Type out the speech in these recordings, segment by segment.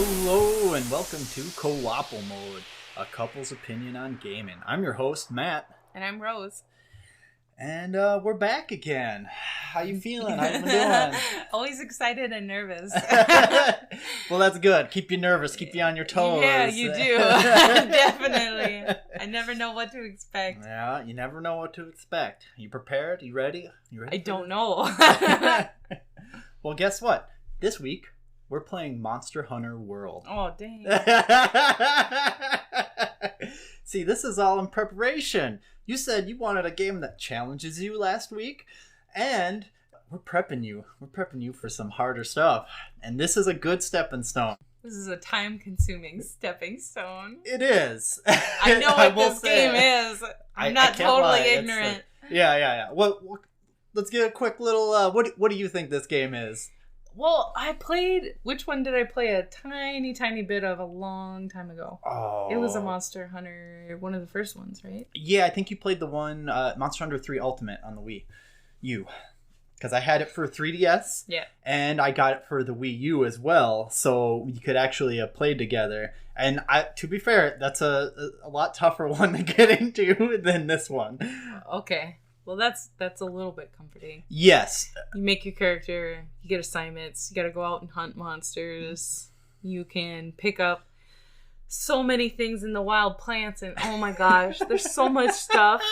Hello and welcome to Co-ople Mode, a couple's opinion on gaming. I'm your host, Matt. And I'm Rose. And we're back again. How you feeling? How you been doing? Always excited and nervous. Well, that's good. Keep you nervous. Keep you on your toes. Yeah, you do. Definitely. I never know what to expect. Yeah, you never know what to expect. You prepared? You ready? I don't know. Well, guess what? This week, we're playing Monster Hunter World. Oh, dang. See, this is all in preparation. You said you wanted a game that challenges you last week, and we're prepping you. We're prepping you for some harder stuff. And this is a good stepping stone. This is a time-consuming stepping stone. It is. I know what this game is. I'm not totally ignorant. Yeah. What? Let's get a quick little. What do you think this game is? Well, I played... Which one did I play a tiny bit of a long time ago? Oh. It was a Monster Hunter, one of the first ones, right? Yeah, I think you played the one, Monster Hunter 3 Ultimate on the Wii U. Because I had it for 3DS. Yeah. And I got it for the Wii U as well, so you could actually play together. And to be fair, that's a lot tougher one to get into than this one. Okay. Well, that's a little bit comforting. Yes. You make your character, you get assignments, you gotta go out and hunt monsters. You can pick up so many things in the wild plants, and oh my gosh, there's so much stuff.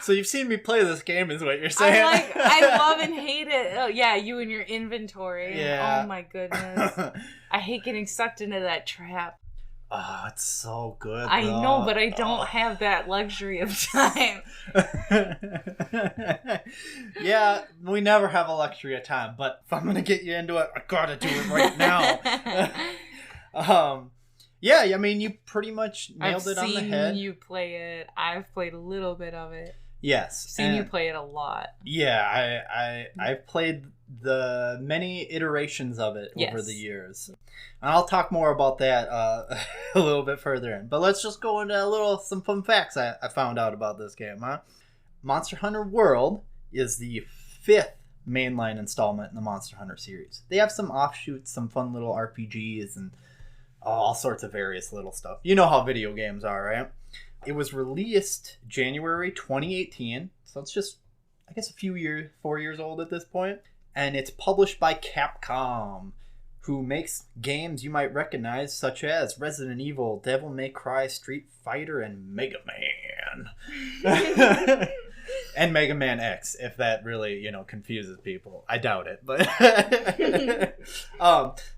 So you've seen me play this game is what you're saying. I love and hate it. Oh, yeah, you and your inventory. Yeah. Oh my goodness. I hate getting sucked into that trap. Oh, it's so good. I know, but I don't have that luxury of time. Yeah, we never have a luxury of time, but if I'm going to get you into it, I gotta do it right now. Yeah, I mean, you pretty much nailed it on the head. I've seen you play it. I've played a little bit of it. Yes. I've seen you play it a lot. Yeah, I've played the many iterations of it over the years. And I'll talk more about that a little bit further in. But let's just go into some fun facts I found out about this game, huh? Monster Hunter World is the 5th mainline installment in the Monster Hunter series. They have some offshoots, some fun little RPGs, and all sorts of various little stuff. You know how video games are, right? It was released January 2018, so it's just, I guess, 4 years old at this point. And it's published by Capcom, who makes games you might recognize, such as Resident Evil, Devil May Cry, Street Fighter, and Mega Man. And Mega Man X, if that really, confuses people. I doubt it, but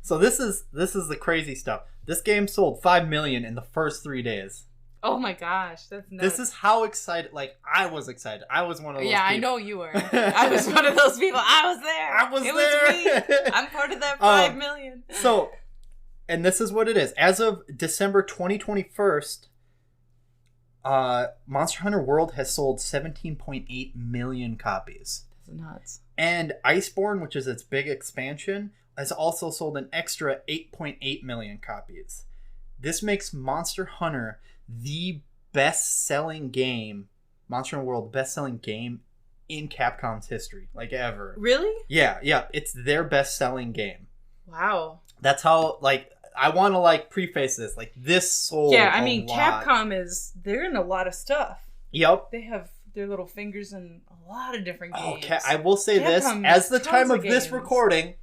so this is the crazy stuff. This game sold 5 million in the first 3 days. Oh my gosh, that's nuts. This is how excited, I was excited. I was one of those people. I know you were. I was one of those people. I was there. It was me. I'm part of that 5 million. So, and this is what it is. As of December 2021, Monster Hunter World has sold 17.8 million copies. That's nuts. And Iceborne, which is its big expansion, has also sold an extra 8.8 million copies. This makes Monster Hunter the best-selling game, Monster Hunter World, the best-selling game in Capcom's history, ever. Really? Yeah, it's their best-selling game. Wow. That's how, I want to, preface this, this sold a lot. Capcom they're in a lot of stuff. Yep. They have their little fingers in a lot of different games. Okay, I will say this, as the time of this recording,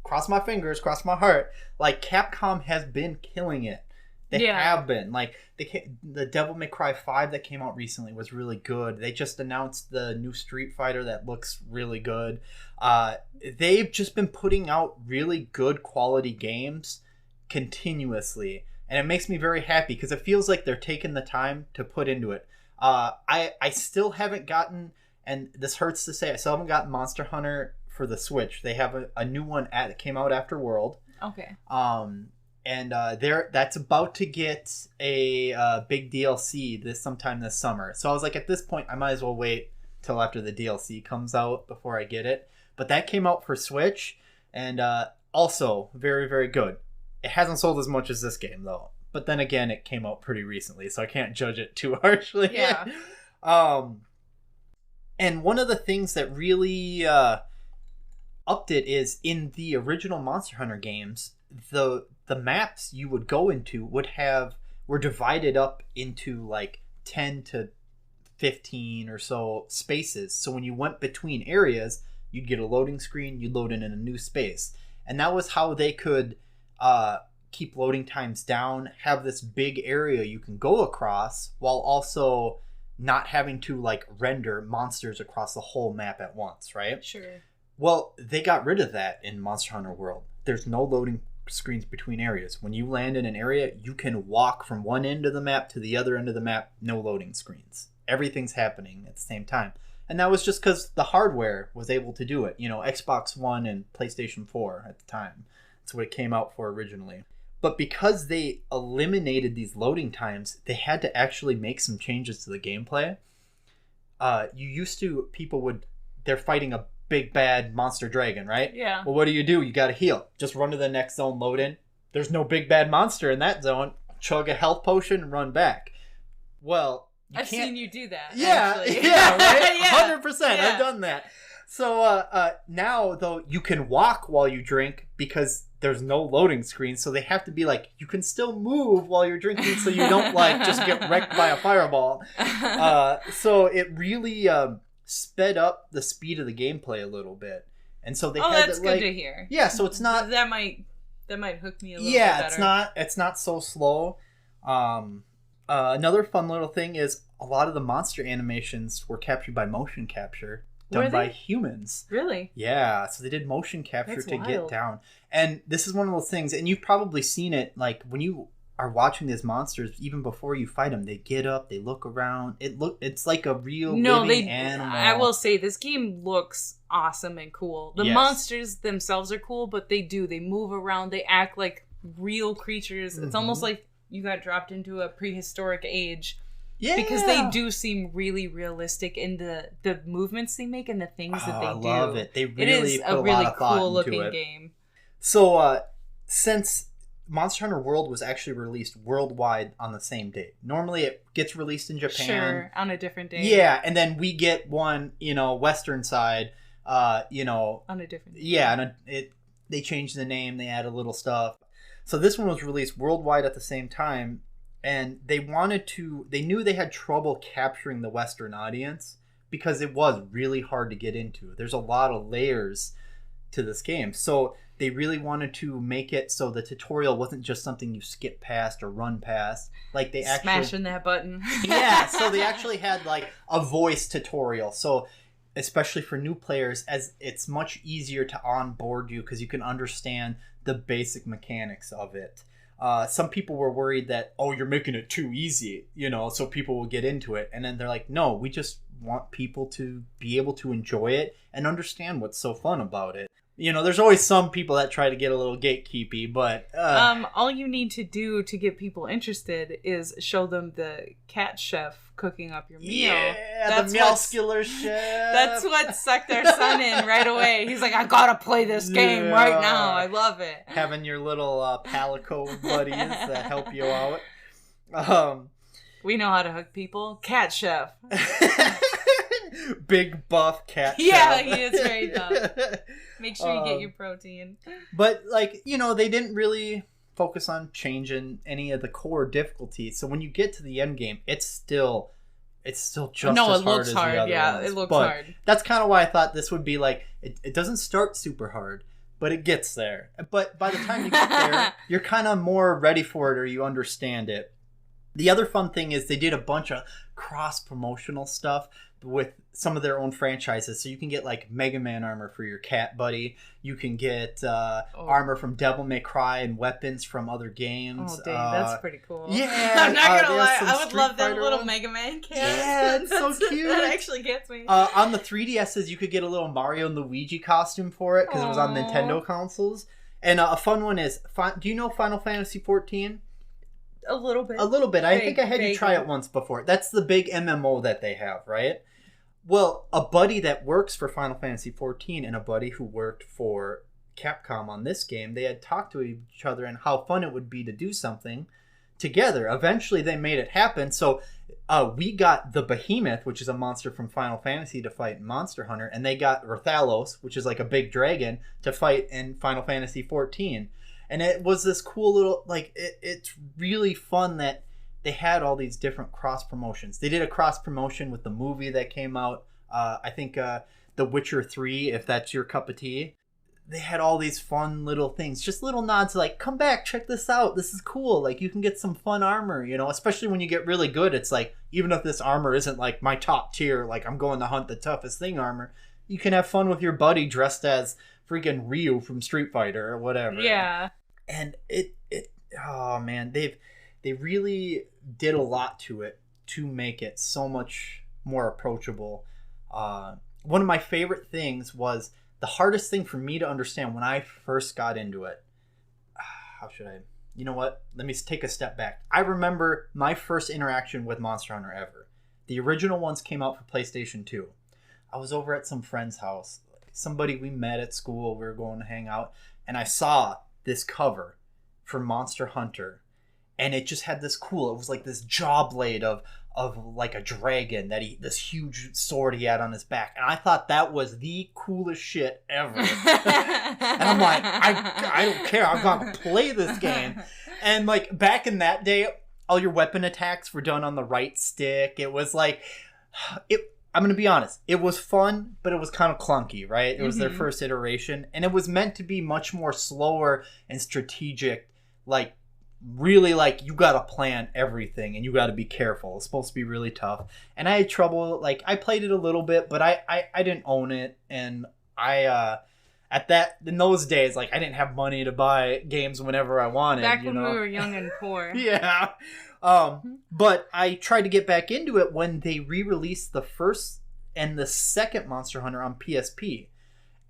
cross my fingers, cross my heart, Capcom has been killing it. They have been. The Devil May Cry 5 that came out recently was really good. They just announced the new Street Fighter that looks really good. They've just been putting out really good quality games continuously. And it makes me very happy because it feels like they're taking the time to put into it. I still haven't gotten, and this hurts to say, I still haven't gotten Monster Hunter for the Switch. They have a new one that came out after World. Okay. And that's about to get a big DLC sometime this summer. So I was like, at this point, I might as well wait till after the DLC comes out before I get it. But that came out for Switch, and also very, very good. It hasn't sold as much as this game, though. But then again, it came out pretty recently, so I can't judge it too harshly. Yeah. And one of the things that really upped it is in the original Monster Hunter games, the maps you would go into were divided up into like 10 to 15 or so spaces. So when you went between areas, you'd get a loading screen, you'd load in a new space. And that was how they could keep loading times down, have this big area you can go across while also not having to like render monsters across the whole map at once, right? Sure. Well, they got rid of that in Monster Hunter World. There's no loading screens between areas. When you land in an area, you can walk from one end of the map to the other end of the map, no loading screens. Everything's happening at the same time. And that was just because the hardware was able to do it. You know, Xbox One and PlayStation 4 at the time. That's what it came out for originally. But because they eliminated these loading times, they had to actually make some changes to the gameplay. They're fighting a big bad monster dragon, right? Yeah. Well, what do? You got to heal. Just run to the next zone, load in. There's no big bad monster in that zone. Chug a health potion and run back. Well, I've seen you do that. Yeah, actually. yeah, right? Yeah. 100%. Yeah. I've done that. So now, though, you can walk while you drink because there's no loading screen. So they have to be like, you can still move while you're drinking so you don't like just get wrecked by a fireball. So it really sped up the speed of the gameplay a little bit. And so they had that's good to hear. Yeah, so it's not... That might hook me a little bit better. Yeah, it's not so slow. Another fun little thing is a lot of the monster animations were captured by motion capture done by humans. Really? Yeah, so they did motion capture That's to wild. get down. And this is one of those things, and you've probably seen it, like when you are watching these monsters, even before you fight them, they get up, they look around. It's like a real living animal. I will say this game looks awesome and cool. The monsters themselves are cool, but they move around, they act like real creatures. It's almost like you got dropped into a prehistoric age. Yeah. Because they do seem really realistic in the movements they make and the things that they do. I love it. They really it is put a really cool looking game. So since Monster Hunter World was actually released worldwide on the same date. Normally it gets released in Japan. Sure, on a different day. Yeah, and then we get one, Western side, on a different day. Yeah, and they changed the name, they added little stuff. So this one was released worldwide at the same time, and they knew they had trouble capturing the Western audience because it was really hard to get into. There's a lot of layers to this game. So they really wanted to make it so the tutorial wasn't just something you skip past or run past. Like they actually smashing that button. Yeah, so they actually had like a voice tutorial. So especially for new players, as it's much easier to onboard you because you can understand the basic mechanics of it. Some people were worried that, you're making it too easy, so people will get into it. And then they're like, no, we just want people to be able to enjoy it and understand what's so fun about it. There's always some people that try to get a little gatekeepy, but... all you need to do to get people interested is show them the cat chef cooking up your meal. Yeah, the muscular chef. That's what sucked our son in right away. He's like, I gotta play this game right now. I love it. Having your little Palico buddies that help you out. We know how to hook people. Cat chef. Big buff cat chef. Yeah, he is very buff. Make sure you get your protein. But, they didn't really focus on changing any of the core difficulties. So when you get to the end game, it's still just as hard as the other ones. It looks hard. That's kind of why I thought this would be it doesn't start super hard, but it gets there. But by the time you get there, you're kind of more ready for it or you understand it. The other fun thing is they did a bunch of cross-promotional stuff with some of their own franchises. So you can get like Mega Man armor for your cat buddy. You can get armor from Devil May Cry and weapons from other games. Oh, dang, that's pretty cool. Yeah. I'm not going to lie. I would love that little Mega Man cat. Yeah, it's so cute. That actually gets me. On the 3DSs, you could get a little Mario and Luigi costume for it because it was on Nintendo consoles. And a fun one is, do you know Final Fantasy 14? A little bit. I think I had you try it once before. That's the big MMO that they have, right? Well, a buddy that works for Final Fantasy XIV and a buddy who worked for Capcom on this game, they had talked to each other and how fun it would be to do something together. Eventually they made it happen. So we got the Behemoth, which is a monster from Final Fantasy, to fight in Monster Hunter, and they got Rathalos, which is like a big dragon, to fight in Final Fantasy 14. And it was this cool little, like, it's really fun that they had all these different cross promotions. They did a cross promotion with the movie that came out, I think The Witcher 3, if that's your cup of tea. They had all these fun little things, just little nods like, come back, check this out, this is cool, like you can get some fun armor, you know, especially when you get really good. It's like, even if this armor isn't like my top tier, like I'm going to hunt the toughest thing armor, you can have fun with your buddy dressed as freaking Ryu from Street Fighter or whatever. Yeah. And it oh man, they really did a lot to it to make it so much more approachable. One of my favorite things was, the hardest thing for me to understand when I first got into it, how should I, you know what? Let me take a step back. I remember my first interaction with Monster Hunter ever. The original ones came out for PlayStation 2. I was over at some friend's house. Somebody we met at school, we were going to hang out, and I saw this cover for Monster Hunter, and it just had this cool, it was like this jaw blade of like a dragon that this huge sword he had on his back, and I thought that was the coolest shit ever. And I'm like, I don't care, I'm gonna play this game. And like back in that day, all your weapon attacks were done on the right stick. It was like, I'm gonna be honest, it was fun, but it was kind of clunky, right? It was their first iteration, and it was meant to be much more slower and strategic, like really, like you gotta plan everything and you gotta be careful. It's supposed to be really tough, and I had trouble. Like I played it a little bit, but I didn't own it, and I in those days, like I didn't have money to buy games whenever I wanted. Back when we were young and poor. Yeah. But I tried to get back into it when they re-released the first and the second Monster Hunter on PSP.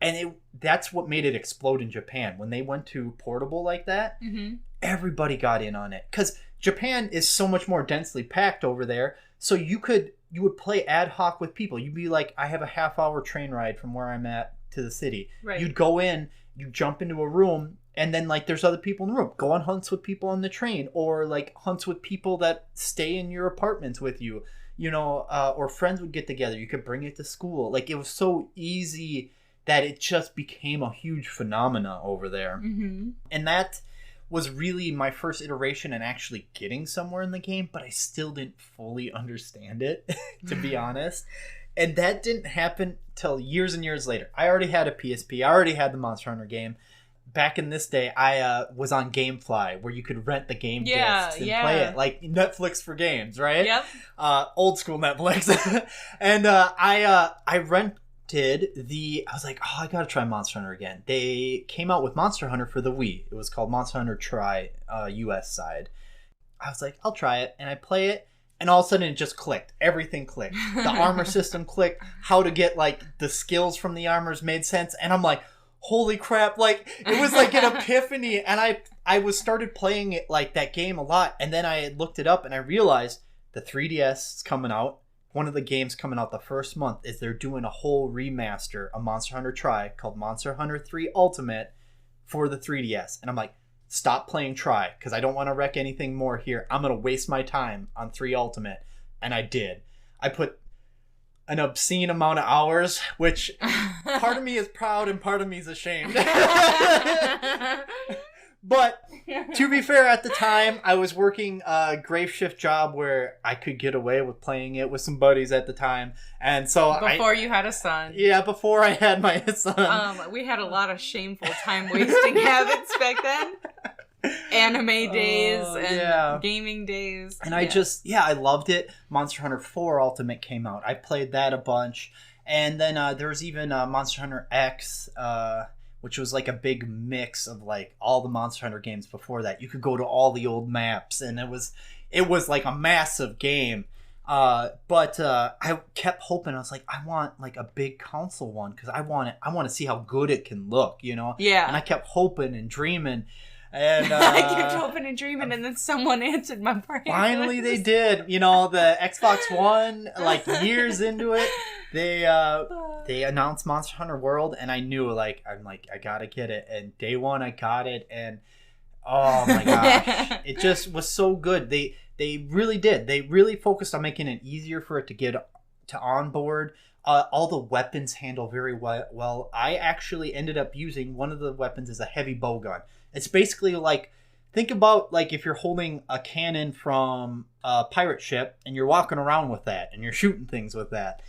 And that's what made it explode in Japan. When they went to portable like that, everybody got in on it. Because Japan is so much more densely packed over there. So you would play ad hoc with people. You'd be like, I have a half-hour train ride from where I'm at to the city. Right. You'd go in, you jump into a room, and then like there's other people in the room. Go on hunts with people on the train, or like hunts with people that stay in your apartments with you. You know, or friends would get together. You could bring it to school. Like it was so easy that it just became a huge phenomena over there. And that was really my first iteration in actually getting somewhere in the game, but I still didn't fully understand it, to be honest. And that didn't happen till years and years later. I already had a PSP. I already had the Monster Hunter game. Back in this day, I was on GameFly, where you could rent the game discs and play it, like Netflix for games, right? Yep. Old school Netflix. And I rented I was like, oh, I gotta try Monster Hunter again. They came out with Monster Hunter for the Wii. It was called Monster Hunter Tri, US side. I was like, I'll try it, and I play it, and all of a sudden it just clicked. Everything clicked. The armor system clicked. How to get like the skills from the armors made sense, and I'm like, holy crap, like it was like an epiphany. And I started playing it, like that game, a lot, and then I looked it up and I realized the 3DS is coming out. One of the games coming out the first month is they're doing a whole remaster of Monster Hunter Tri called Monster Hunter 3 Ultimate for the 3DS. And I'm like, stop playing Tri, because I don't want to wreck anything more here. I'm going to waste my time on 3 Ultimate. And I did. I put an obscene amount of hours, which part of me is proud and part of me is ashamed. But to be fair, at the time, I was working a grave shift job where I could get away with playing it with some buddies at the time. And so before you had a son. Yeah, before I had my son. We had a lot of shameful time wasting habits back then. Anime days and gaming days. And I I loved it. Monster Hunter 4 Ultimate came out. I played that a bunch. And then there was even Monster Hunter X, which was like a big mix of like all the Monster Hunter games before that. You could go to all the old maps, and it was like a massive game. But I kept hoping. I was like, I want like a big console one, because I want to see how good it can look, you know? Yeah. And I kept hoping and dreaming. And I kept hoping and dreaming, and then someone answered my prayer. Finally, they did. You know, the Xbox One, like years into it, they announced Monster Hunter World, and I knew, like, I gotta get it. And day one, I got it, and Oh my gosh. It just was so good. They really did. They really focused on making it easier for it to get to onboard. All the weapons handle very well. I actually ended up using one of the weapons as a heavy bow gun. It's basically like, think about like if you're holding a cannon from a pirate ship and you're walking around with that and you're shooting things with that.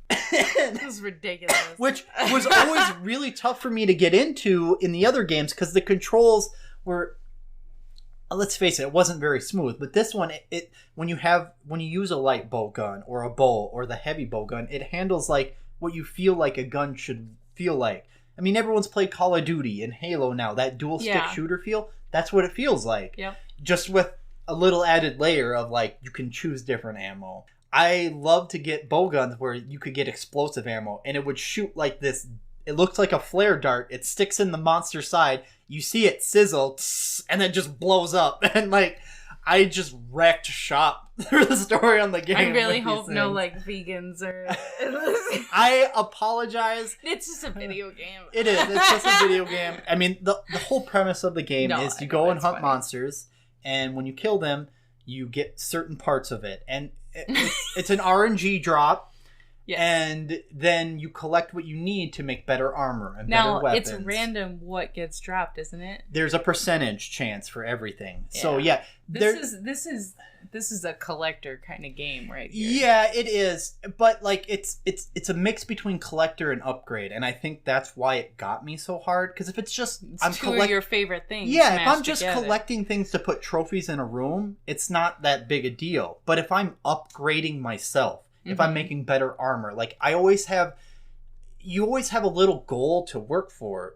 This is ridiculous. Which was always really tough for me to get into in the other games because the controls were, let's face it wasn't very smooth. But this one, when you use a light bow gun or a bow or the heavy bow gun, it handles like what you feel like a gun should feel like. I mean, everyone's played Call of Duty and Halo now. That dual stick shooter feel, that's what it feels like. Yep. Just with a little added layer of like you can choose different ammo. I love to get bow guns where you could get explosive ammo and it would shoot like this. It looks like a flare dart. It sticks in the monster side. You see it sizzle and then just blows up. And like, I just wrecked shop through the story on the game. I really hope no like vegans or. I apologize. It's just a video game. It is. It's just a video game. I mean, the whole premise of the game is you go and hunt monsters. And when you kill them, you get certain parts of it. And it's an RNG drop. Yes. And then you collect what you need to make better armor and better weapons. Now, it's random what gets dropped, isn't it? There's a percentage chance for everything. Yeah. So, This is a collector kind of game right here. Yeah, it is. But, like, it's a mix between collector and upgrade. And I think that's why it got me so hard. Because if it's just... two of your favorite things. Yeah, if I'm just collecting things to put trophies in a room, it's not that big a deal. But if I'm upgrading myself, if I'm making better armor, like you always have a little goal to work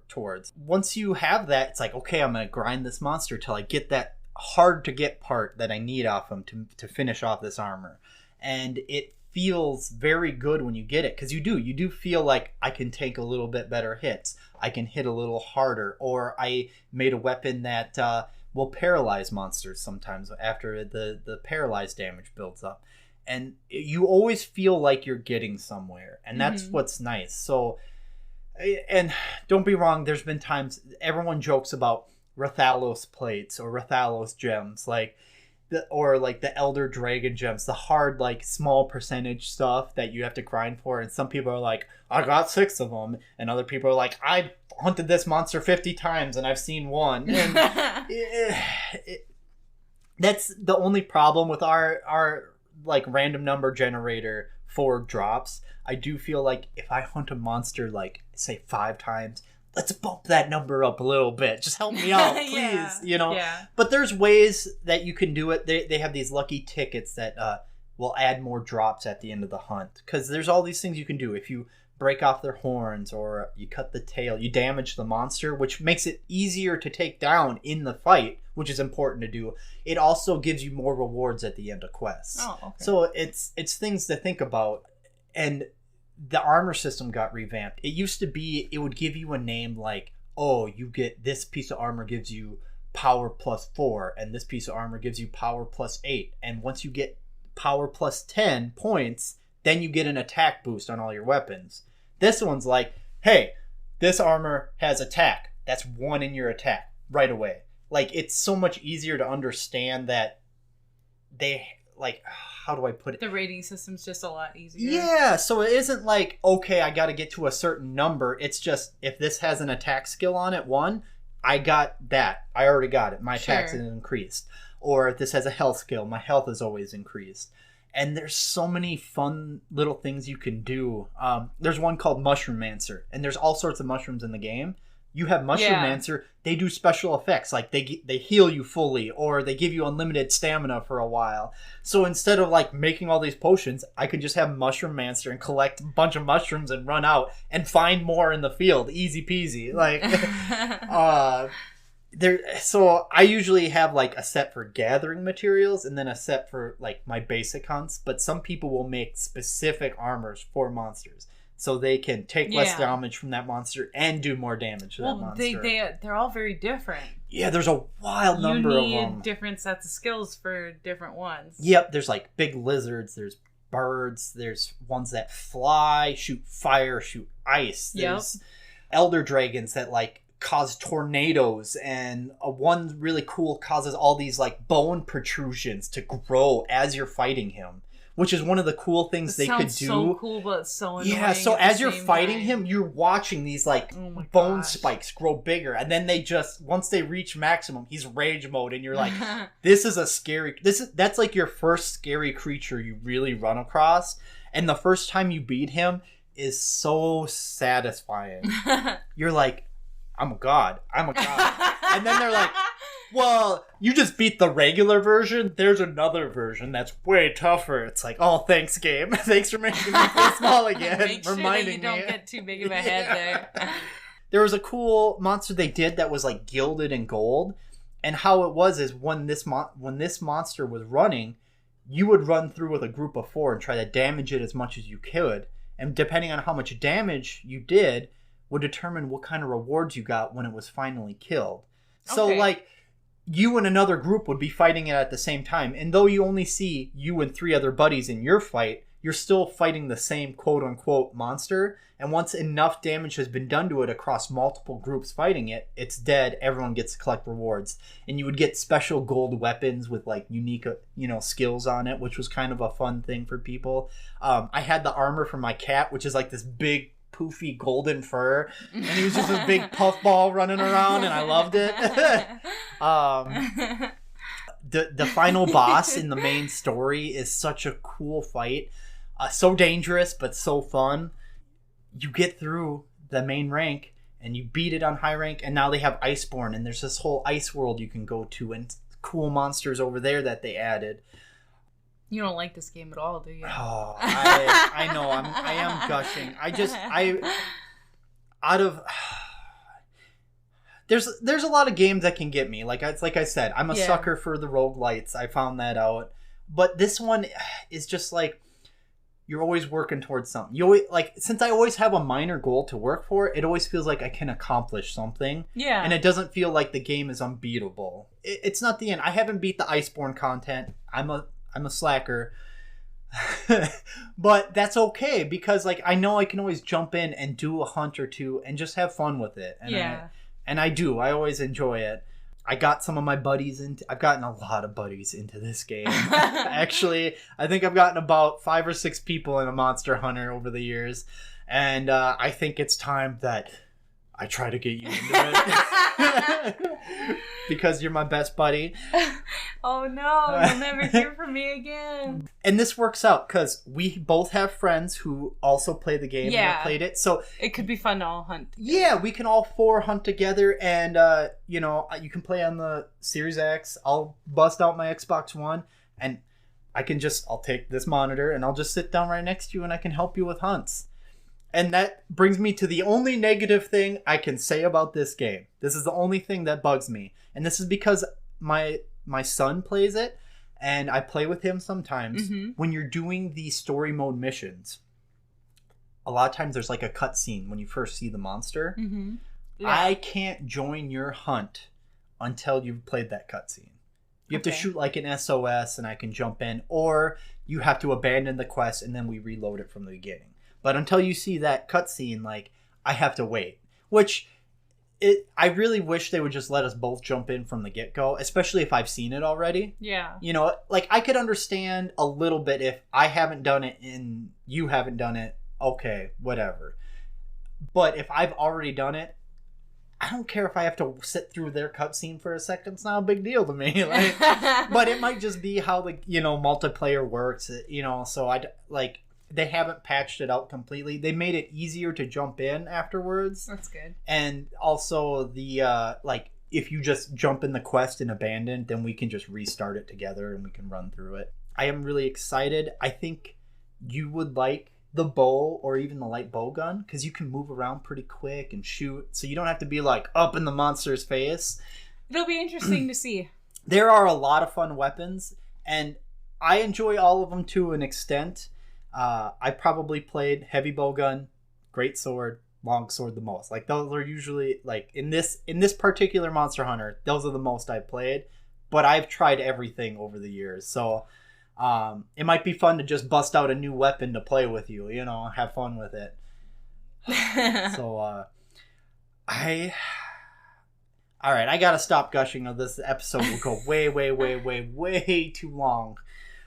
towards. Once you have that, it's like, okay, I'm going to grind this monster till I get that hard to get part that I need off him to finish off this armor. And it feels very good when you get it. Cause you do feel like I can take a little bit better hits. I can hit a little harder, or I made a weapon that, will paralyze monsters sometimes after the paralyzed damage builds up. And you always feel like you're getting somewhere. And that's what's nice. So, and don't be wrong, there's been times everyone jokes about Rathalos plates or Rathalos gems, like the Elder Dragon gems, the hard, like, small percentage stuff that you have to grind for. And some people are like, I got 6 of them. And other people are like, I hunted this monster 50 times and I've seen one. And that's the only problem with our like random number generator for drops. I do feel like if I hunt a monster like say 5 times, let's bump that number up a little bit. Just help me out, please. Yeah. But there's ways that you can do it. They have these lucky tickets that will add more drops at the end of the hunt, because there's all these things you can do. If you break off their horns or you cut the tail, you damage the monster, which makes it easier to take down in the fight, which is important to do. It also gives you more rewards at the end of quests. Oh, okay. So it's things to think about. And the armor system got revamped. It used to be, it would give you a name like, oh, you get this piece of armor gives you power +4, and this piece of armor gives you power +8. And once you get power +10 points, then you get an attack boost on all your weapons. This one's like, hey, this armor has attack. That's 1 in your attack right away. Like, it's so much easier to understand that they, like, how do I put it? The rating system's just a lot easier. Yeah, so it isn't like, okay, I got to get to a certain number. It's just, if this has an attack skill on it, 1, I got that. I already got it. My attack's increased. Or if this has a health skill, my health is always increased. And there's so many fun little things you can do. There's one called Mushroom-mancer, and there's all sorts of mushrooms in the game. You have Mushroom-mancer, they do special effects, like they heal you fully, or they give you unlimited stamina for a while. So instead of like making all these potions, I could just have Mushroom-mancer and collect a bunch of mushrooms and run out and find more in the field. Easy peasy. Like, so I usually have like a set for gathering materials and then a set for like my basic hunts, but some people will make specific armors for monsters so they can take less damage from that monster and do more damage to that monster. They're all very different. Yeah, there's a wild number of them. You need different sets of skills for different ones. Yep, there's like big lizards, there's birds, there's ones that fly, shoot fire, shoot ice. There's elder dragons that like cause tornadoes, and one really cool causes all these like bone protrusions to grow as you're fighting him, which is one of the cool things they could do. So cool, but so annoying. Yeah, so as you're fighting him, you're watching these like bone spikes grow bigger, and then they just, once they reach maximum, he's rage mode, and you're like, this is a scary. That's like your first scary creature you really run across, and the first time you beat him is so satisfying. You're like, I'm a god. And then they're like, well, you just beat the regular version. There's another version that's way tougher. It's like, oh, thanks, game. Thanks for making me feel small again. Make sure that you don't get too big of a head there. There was a cool monster they did that was like gilded in gold. And how it was is when this monster was running, you would run through with a group of 4 and try to damage it as much as you could. And depending on how much damage you did would determine what kind of rewards you got when it was finally killed. So, like, you and another group would be fighting it at the same time. And though you only see you and 3 other buddies in your fight, you're still fighting the same quote-unquote monster. And once enough damage has been done to it across multiple groups fighting it, it's dead. Everyone gets to collect rewards. And you would get special gold weapons with, like, unique, skills on it, which was kind of a fun thing for people. I had the armor for my cat, which is, like, this big, poofy golden fur, and he was just this big puffball running around, and I loved it. The final boss in the main story is such a cool fight, so dangerous but so fun. You get through the main rank and you beat it on high rank, and now they have Iceborne, and there's this whole ice world you can go to, and cool monsters over there that they added. You don't like this game at all, do you? Oh, I know. I am gushing. There's a lot of games that can get me. Like I said, I'm a sucker for the roguelites. I found that out. But this one is just like, you're always working towards something. You always, like, since I always have a minor goal to work for, it always feels like I can accomplish something. Yeah. And it doesn't feel like the game is unbeatable. It's not the end. I haven't beat the Iceborne content. I'm a slacker. But that's okay, because like I know I can always jump in and do a hunt or two and just have fun with it. And I do. I always enjoy it. I got some of my buddies I've gotten a lot of buddies into this game. Actually, I think I've gotten about 5 or 6 people in a Monster Hunter over the years. And I think it's time that I try to get you into it. Because you're my best buddy. Oh no, you'll never hear from me again. And this works out because we both have friends who also play the game and have played it. So it could be fun to all hunt together. Yeah, we can all 4 hunt together, and you can play on the Series X. I'll bust out my Xbox One, and I'll take this monitor and I'll just sit down right next to you and I can help you with hunts. And that brings me to the only negative thing I can say about this game. This is the only thing that bugs me. And this is because my son plays it, and I play with him sometimes. Mm-hmm. When you're doing the story mode missions, a lot of times there's like a cutscene when you first see the monster. Mm-hmm. Yeah. I can't join your hunt until you've played that cutscene. You have to shoot like an SOS and I can jump in, or you have to abandon the quest and then we reload it from the beginning. But until you see that cutscene, like, I have to wait. Which, I really wish they would just let us both jump in from the get-go, especially if I've seen it already. Yeah. Like, I could understand a little bit if I haven't done it and you haven't done it. Okay, whatever. But if I've already done it, I don't care if I have to sit through their cutscene for a second. It's not a big deal to me. Like, but it might just be how the, multiplayer works, so they haven't patched it out completely. They made it easier to jump in afterwards. That's good. And also the, if you just jump in the quest and abandon, then we can just restart it together and we can run through it. I am really excited. I think you would like the bow or even the light bow gun, because you can move around pretty quick and shoot. So you don't have to be, up in the monster's face. It'll be interesting to see. There are a lot of fun weapons, and I enjoy all of them to an extent. I probably played heavy bowgun, great sword, long sword the most. Like, those are usually, in this particular Monster Hunter, those are the most I've played. But I've tried everything over the years, so it might be fun to just bust out a new weapon to play with you. Have fun with it. So I All right, I gotta stop gushing, or this episode will go way too long.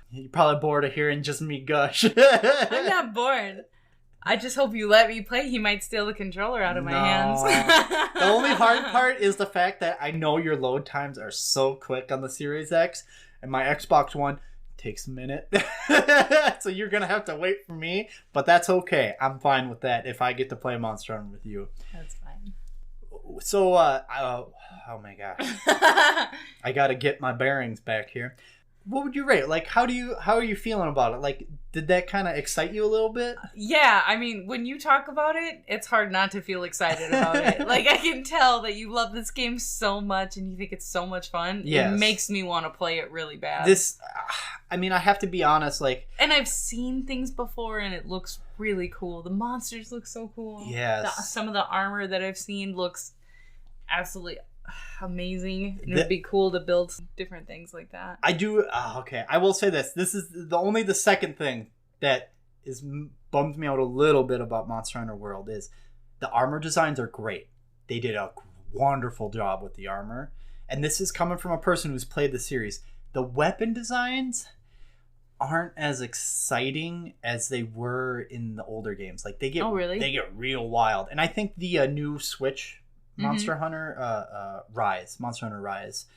You're probably bored of hearing just me gush. I'm not bored. I just hope you let me play. He might steal the controller out of my hands. The only hard part is the fact that I know your load times are so quick on the Series X, and my Xbox One takes a minute. So you're going to have to wait for me, but that's okay. I'm fine with that if I get to play Monster Hunter with you. That's fine. So, oh my gosh. I got to get my bearings back here. What would you rate? Like, how are you feeling about it? Like, did that kind of excite you a little bit? Yeah, I mean, when you talk about it, it's hard not to feel excited about it. Like, I can tell that you love this game so much and you think it's so much fun. Yes. It makes me want to play it really bad. I mean, I have to be honest, like... And I've seen things before and it looks really cool. The monsters look so cool. Yes. Some of the armor that I've seen looks absolutely amazing. And it would be cool to build different things like that. I do. Okay, I will say this. This is the second thing that bums me out a little bit about Monster Hunter World is the armor designs are great. They did a wonderful job with the armor. And this is coming from a person who's played the series. The weapon designs aren't as exciting as they were in the older games. Like they get real wild. And I think the new Switch Monster Hunter Monster Hunter Rise,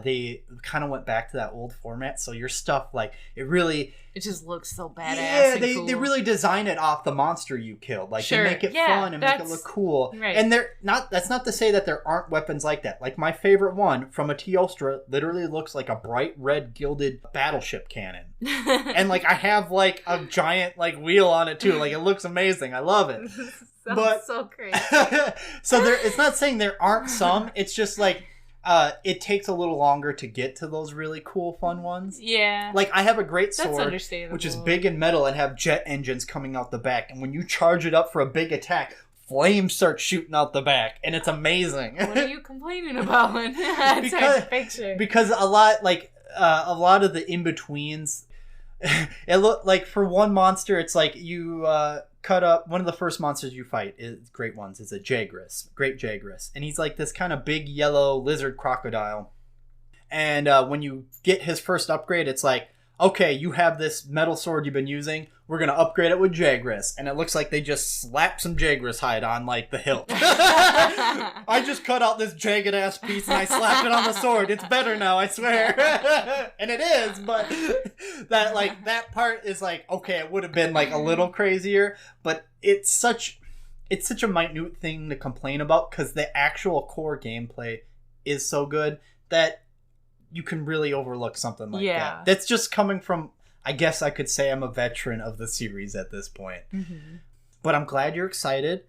they kind of went back to that old format, so your stuff, like, it just looks so badass. Yeah, and cool. They really design it off the monster you killed. Like, they make it fun and make it look cool. Right. And that's not to say that there aren't weapons like that. Like, my favorite one from a Teostra literally looks like a bright red gilded battleship cannon. And, like, I have, like, a giant, like, wheel on it, too. Like, it looks amazing. I love it. But so crazy. So it's not saying there aren't some. It's just like it takes a little longer to get to those really cool, fun ones. Yeah. Like I have a great sword, understandable. which is big and metal and have jet engines coming out the back. And when you charge it up for a big attack, flames start shooting out the back, and it's amazing. What are you complaining about? Because a lot of the in betweens. It look like for one monster, it's like you cut up one of the first monsters you fight is great ones. It's a great Jagras, and he's like this kind of big yellow lizard crocodile. And when you get his first upgrade, it's like, okay, you have this metal sword you've been using. We're gonna upgrade it with Jagras, and it looks like they just slapped some Jagras hide on like the hilt. I just cut out this jagged ass piece and I slapped it on the sword. It's better now, I swear. And it is, but that part is like, okay, it would have been like a little crazier, but it's such a minute thing to complain about because the actual core gameplay is so good that you can really overlook something like that. That's just coming from, I guess I could say I'm a veteran of the series at this point. Mm-hmm. But I'm glad you're excited.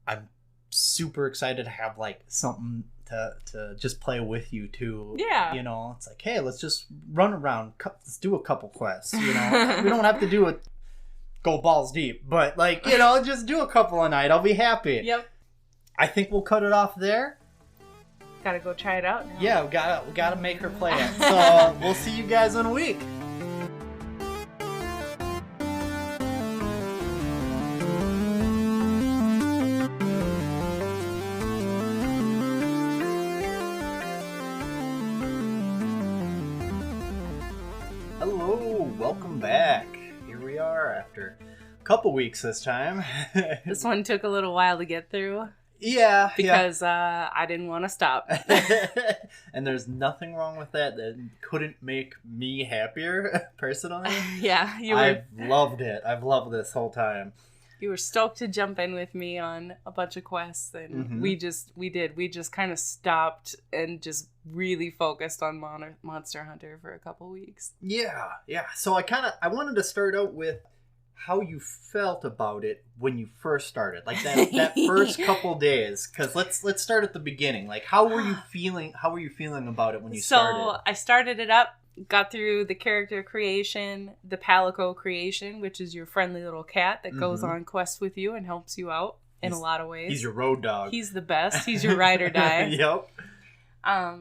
I'm super excited to have like something to just play with you too. Yeah. You know, it's like, hey, let's just run around. Let's do a couple quests. You know, we don't have to do it. Go balls deep, but like, you know, just do a couple a night. I'll be happy. Yep. I think we'll cut it off there. Gotta go try it out now. Yeah, we gotta make her play it. So we'll see you guys in a week. Hello, welcome back. Here we are after a couple weeks this time. This one took a little while to get through. Yeah. Because I didn't want to stop. And there's nothing wrong with that couldn't make me happier, personally. Yeah. I've loved it. I've loved this whole time. You were stoked to jump in with me on a bunch of quests, and we just kind of stopped and just really focused on Monster Hunter for a couple weeks. Yeah. So I wanted to start out with how you felt about it when you first started, like that first couple days. Because let's start at the beginning. Like, how were you feeling? How were you feeling about it when you started? So I started it up, got through the character creation, the Palico creation, which is your friendly little cat that goes on quests with you and helps you out in a lot of ways. He's your road dog. He's the best. He's your ride or die. Yep.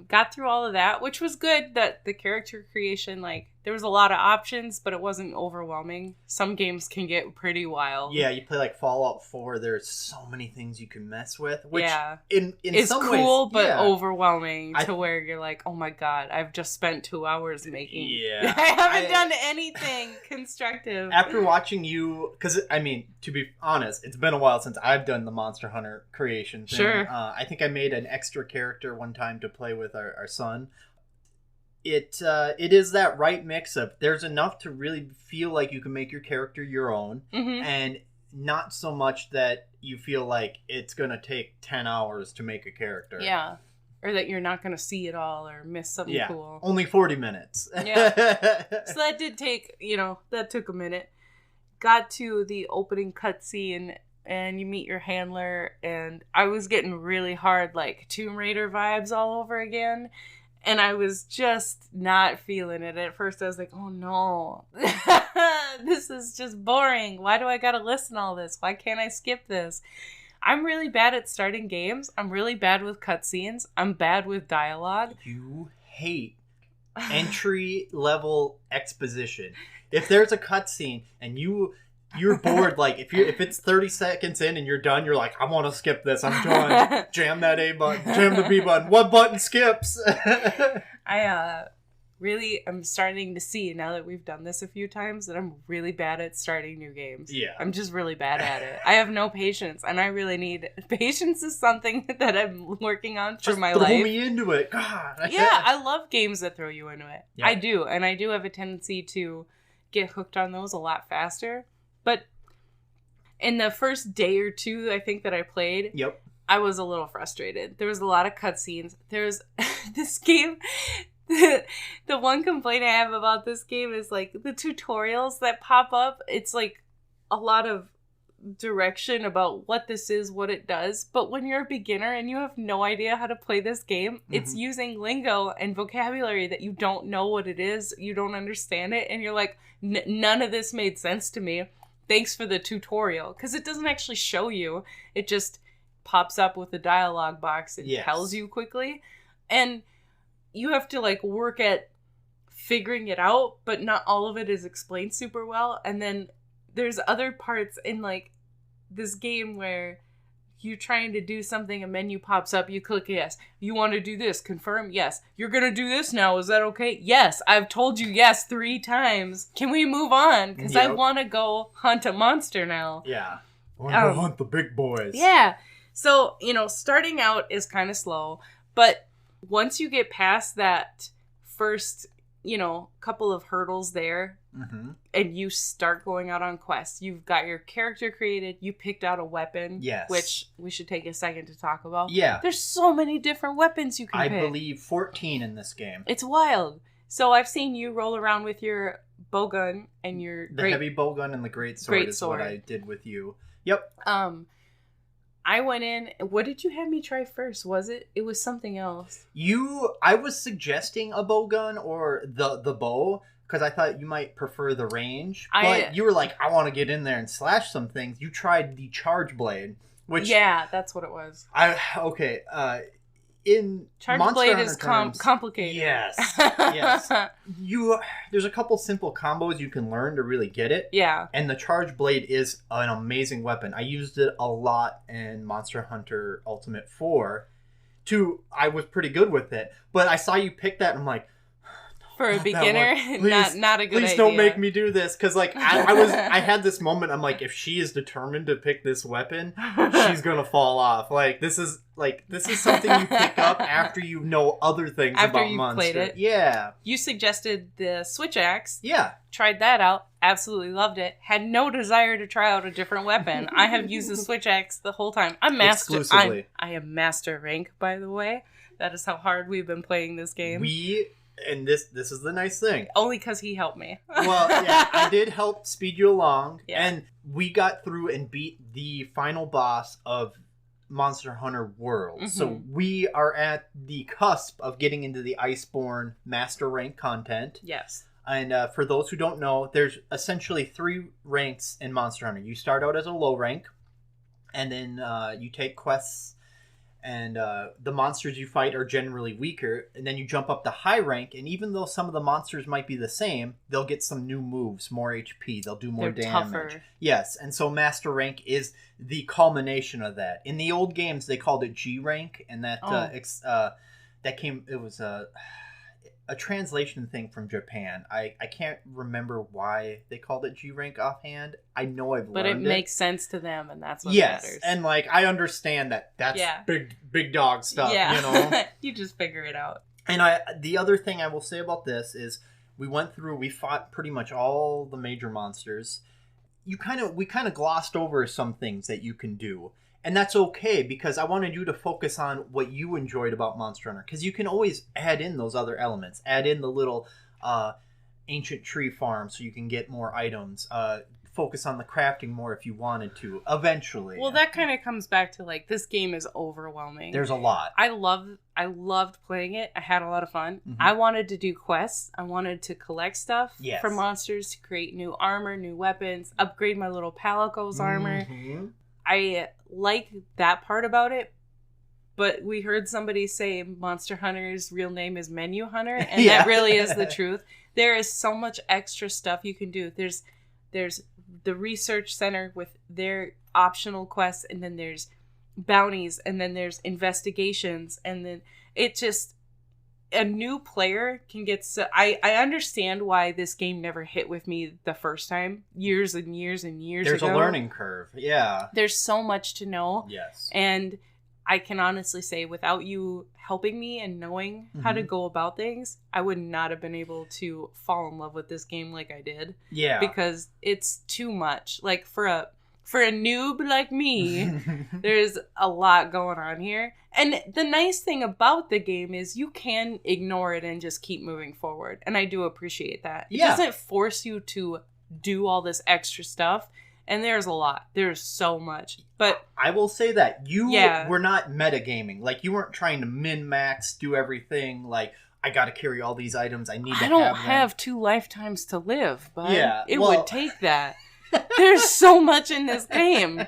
Got through all of that, which was good. That the character creation, like, there was a lot of options, but it wasn't overwhelming. Some games can get pretty wild. Yeah, you play like Fallout 4, there's so many things you can mess with, which in it's some cool, ways, but overwhelming to where you're like, oh my god, I've just spent 2 hours making. Yeah. I haven't done anything constructive. After watching you, because I mean, to be honest, it's been a while since I've done the Monster Hunter creation thing. Sure. I think I made an extra character one time to play with our son. It is that right mix of there's enough to really feel like you can make your character your own, and not so much that you feel like it's going to take 10 hours to make a character. Yeah. Or that you're not going to see it all or miss something cool. Only 40 minutes. Yeah. So that did take, that took a minute. Got to the opening cutscene and you meet your handler, and I was getting really hard, like, Tomb Raider vibes all over again. And I was just not feeling it. At first I was like, oh no, this is just boring. Why do I gotta listen to all this? Why can't I skip this? I'm really bad at starting games. I'm really bad with cutscenes. I'm bad with dialogue. You hate entry-level exposition. If there's a cutscene and you're bored, like if it's 30 seconds in and you're done, you're like, I want to skip this. I'm done. Jam that A button. Jam the B button. What button skips? I really am starting to see, now that we've done this a few times, that I'm really bad at starting new games. Yeah. I'm just really bad at it. I have no patience, and I really need... Patience is something that I'm working on for my life. Throw me into it. God. Yeah, I love games that throw you into it. Yeah. I do, and I do have a tendency to get hooked on those a lot faster. But in the first day or two, I think, that I played, I was a little frustrated. There was a lot of cutscenes. There's this game. The one complaint I have about this game is, like, the tutorials that pop up. It's like a lot of direction about what this is, what it does. But when you're a beginner and you have no idea how to play this game, it's using lingo and vocabulary that you don't know what it is. You don't understand it. And you're like, none of this made sense to me. Thanks for the tutorial. Because it doesn't actually show you. It just pops up with a dialogue box and tells you quickly. And you have to, like, work at figuring it out, but not all of it is explained super well. And then there's other parts in, like, this game where you're trying to do something, a menu pops up, you click yes. You want to do this, confirm, yes. You're going to do this now, is that okay? Yes, I've told you yes 3 times. Can we move on? Because I want to go hunt a monster now. Yeah. I want to go hunt the big boys. Yeah. So, starting out is kind of slow, but once you get past that first, couple of hurdles there, and you start going out on quests, you've got your character created, you picked out a weapon, which we should take a second to talk about. Yeah. There's so many different weapons you can pick. I believe 14 in this game. It's wild. So I've seen you roll around with your bowgun and your heavy bowgun and the great sword is what I did with you. Yep. I went in. What did you have me try first? Was it? It was something else. I was suggesting a bowgun or the bow because I thought you might prefer the range. But you were like, I want to get in there and slash some things. You tried the charge blade, which that's what it was. In charge Monster blade Hunter is terms, complicated. Yes. There's a couple simple combos you can learn to really get it. Yeah. And the charge blade is an amazing weapon. I used it a lot in Monster Hunter Ultimate 4. I was pretty good with it. But I saw you pick that and I'm like, for a beginner, not a good idea. Please don't make me do this, because like I had this moment. I'm like, if she is determined to pick this weapon, she's gonna fall off. Like this is something you pick up after you know other things about Monster. Played it. Yeah. You suggested the switch axe. Yeah. Tried that out. Absolutely loved it. Had no desire to try out a different weapon. I have used the switch axe the whole time. I'm master. Exclusively. I am master rank, by the way. That is how hard we've been playing this game. And this is the nice thing. Only because he helped me. Well, yeah, I did help speed you along. Yeah. And we got through and beat the final boss of Monster Hunter World. Mm-hmm. So we are at the cusp of getting into the Iceborne Master Rank content. Yes. And for those who don't know, there's essentially 3 ranks in Monster Hunter. You start out as a low rank, and then you take quests And the monsters you fight are generally weaker, and then you jump up to high rank, and even though some of the monsters might be the same, they'll get some new moves, more HP, they'll do more damage. Tougher. Yes, and so master rank is the culmination of that. In the old games, they called it G rank, and that it was a translation thing from Japan. I can't remember why they called it G rank offhand. I know I've learned it. But it makes sense to them, and that's what matters. And like I understand that's big dog stuff. Yeah. You know, you just figure it out. And the other thing I will say about this is we fought pretty much all the major monsters. We kind of glossed over some things that you can do. And that's okay, because I wanted you to focus on what you enjoyed about Monster Hunter. Because you can always add in those other elements. Add in the little ancient tree farm so you can get more items. Focus on the crafting more if you wanted to, eventually. Well, that kind of comes back to, like, this game is overwhelming. There's a lot. I loved playing it. I had a lot of fun. Mm-hmm. I wanted to do quests. I wanted to collect stuff for monsters, to create new armor, new weapons, upgrade my little Palico's armor. Mm-hmm. I like that part about it, but we heard somebody say Monster Hunter's real name is Menu Hunter, and that really is the truth. There is so much extra stuff you can do. There's the research center with their optional quests, and then there's bounties, and then there's investigations, and then it just... A new player can get so... I understand why this game never hit with me the first time, years and years and years There's ago. A learning curve, yeah. There's so much to know. Yes. And I can honestly say, without you helping me and knowing how to go about things, I would not have been able to fall in love with this game like I did. Yeah. Because it's too much. Like, for a noob like me, there's a lot going on here. And the nice thing about the game is you can ignore it and just keep moving forward. And I do appreciate that. It doesn't force you to do all this extra stuff. And there's a lot. There's so much. But I will say that you were not metagaming. Like, you weren't trying to min-max, do everything. Like, I got to carry all these items. I need to have them. I don't have 2 lifetimes to live, but it would take that. There's so much in this game.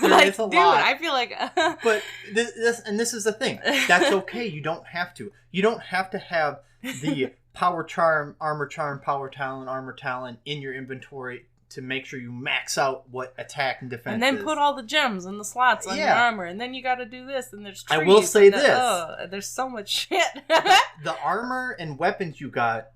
Like, dude, I feel like... But this is the thing. That's okay. You don't have to. You don't have to have the power charm, armor charm, power talent, armor talent in your inventory to make sure you max out what attack and defense and then is. Put all the gems in the slots on your armor, and then you got to do this, and there's trees. I will say this. There's so much shit. The armor and weapons you got,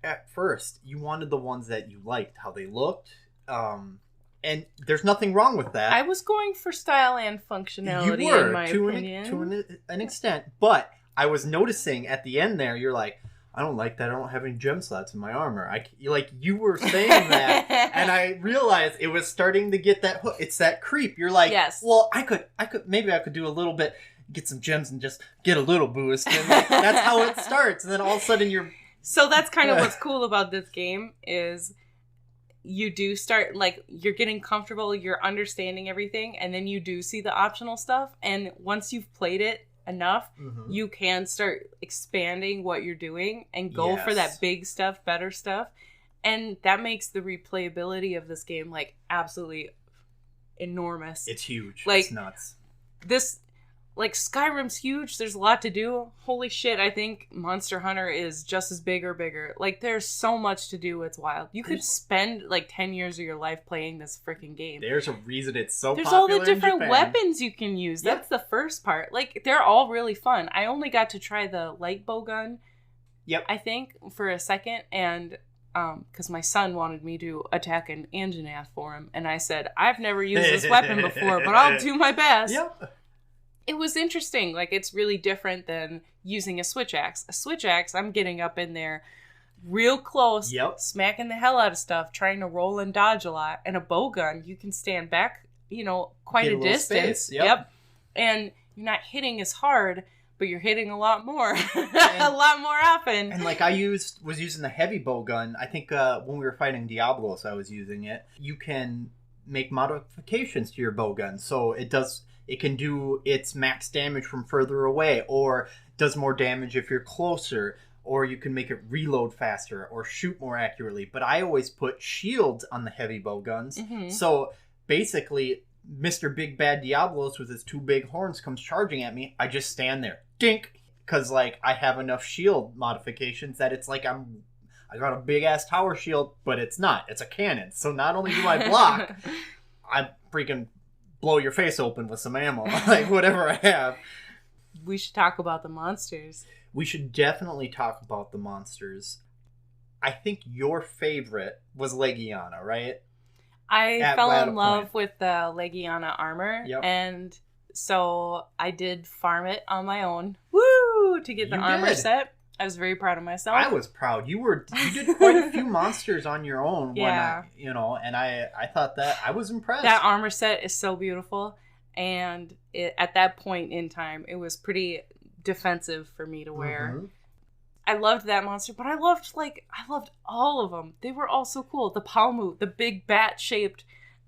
at first, you wanted the ones that you liked, how they looked, and there's nothing wrong with that. I was going for style and functionality, in my opinion. To an extent, but I was noticing at the end there, you're like, I don't like that. I don't have any gem slots in my armor. You were saying that, and I realized it was starting to get that hook. It's that creep. You're like, well, I could do a little bit, get some gems and just get a little boost. And that's how it starts. And then all of a sudden you're... So that's kind of what's cool about this game is you do start, like, you're getting comfortable, you're understanding everything, and then you do see the optional stuff. And once you've played it enough, you can start expanding what you're doing and go for that big stuff, better stuff. And that makes the replayability of this game, like, absolutely enormous. It's huge. Like, it's nuts. Like, Skyrim's huge. There's a lot to do. Holy shit, I think Monster Hunter is just as big or bigger. Like, there's so much to do. It's wild. You could spend, like, 10 years of your life playing this freaking game. There's a reason it's so There's popular. There's all the different weapons you can use. That's the first part. Like, they're all really fun. I only got to try the light bow gun, I think, for a second. And... because my son wanted me to attack an Anjanath for him. And I said, I've never used this weapon before, but I'll do my best. Yep. It was interesting. Like, it's really different than using a switch axe. A switch axe, I'm getting up in there real close, smacking the hell out of stuff, trying to roll and dodge a lot. And a bow gun, you can stand back, quite a distance. Yep. And you're not hitting as hard, but you're hitting a lot more. A lot more often. And like I was using the heavy bow gun. I think when we were fighting Diablos, I was using it. You can make modifications to your bow gun. So it can do its max damage from further away, or does more damage if you're closer, or you can make it reload faster or shoot more accurately. But I always put shields on the heavy bow guns. So basically Mr. Big Bad Diablos with his 2 big horns comes charging at me, I just stand there. Dink! Because, like, I have enough shield modifications that it's like I got a big-ass tower shield, but it's not. It's a cannon. So not only do I block, I freaking blow your face open with some ammo. Like, whatever I have. We should talk about the monsters. We should definitely talk about the monsters. I think your favorite was Legiana, right? I fell in love with the Legiana armor. Yep. And so I did farm it on my own. Woo! To get the armor set. I was very proud of myself. I was proud. You did quite a few monsters on your own. Yeah. And I thought that I was impressed. That armor set is so beautiful. And at that point in time, it was pretty defensive for me to wear. Mm-hmm. I loved that monster, but I loved all of them. They were all so cool. The Palmu, the big bat-shaped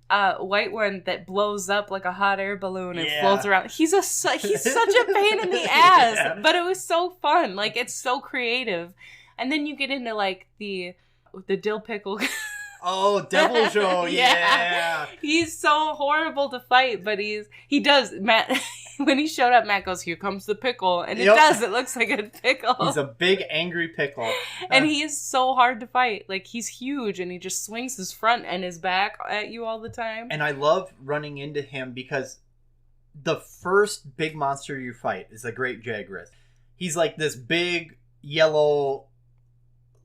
white one that blows up like a hot air balloon and floats around. He's such a pain in the ass, but it was so fun. Like, it's so creative. And then you get into like the dill pickle. Oh, Devil Joe, yeah. He's so horrible to fight, but he does. Matt, when he showed up, Matt goes, "Here comes the pickle," and it does. It looks like a pickle. He's a big angry pickle, and he is so hard to fight. Like, he's huge, and he just swings his front and his back at you all the time. And I love running into him because the first big monster you fight is a Great Jagras. He's like this big yellow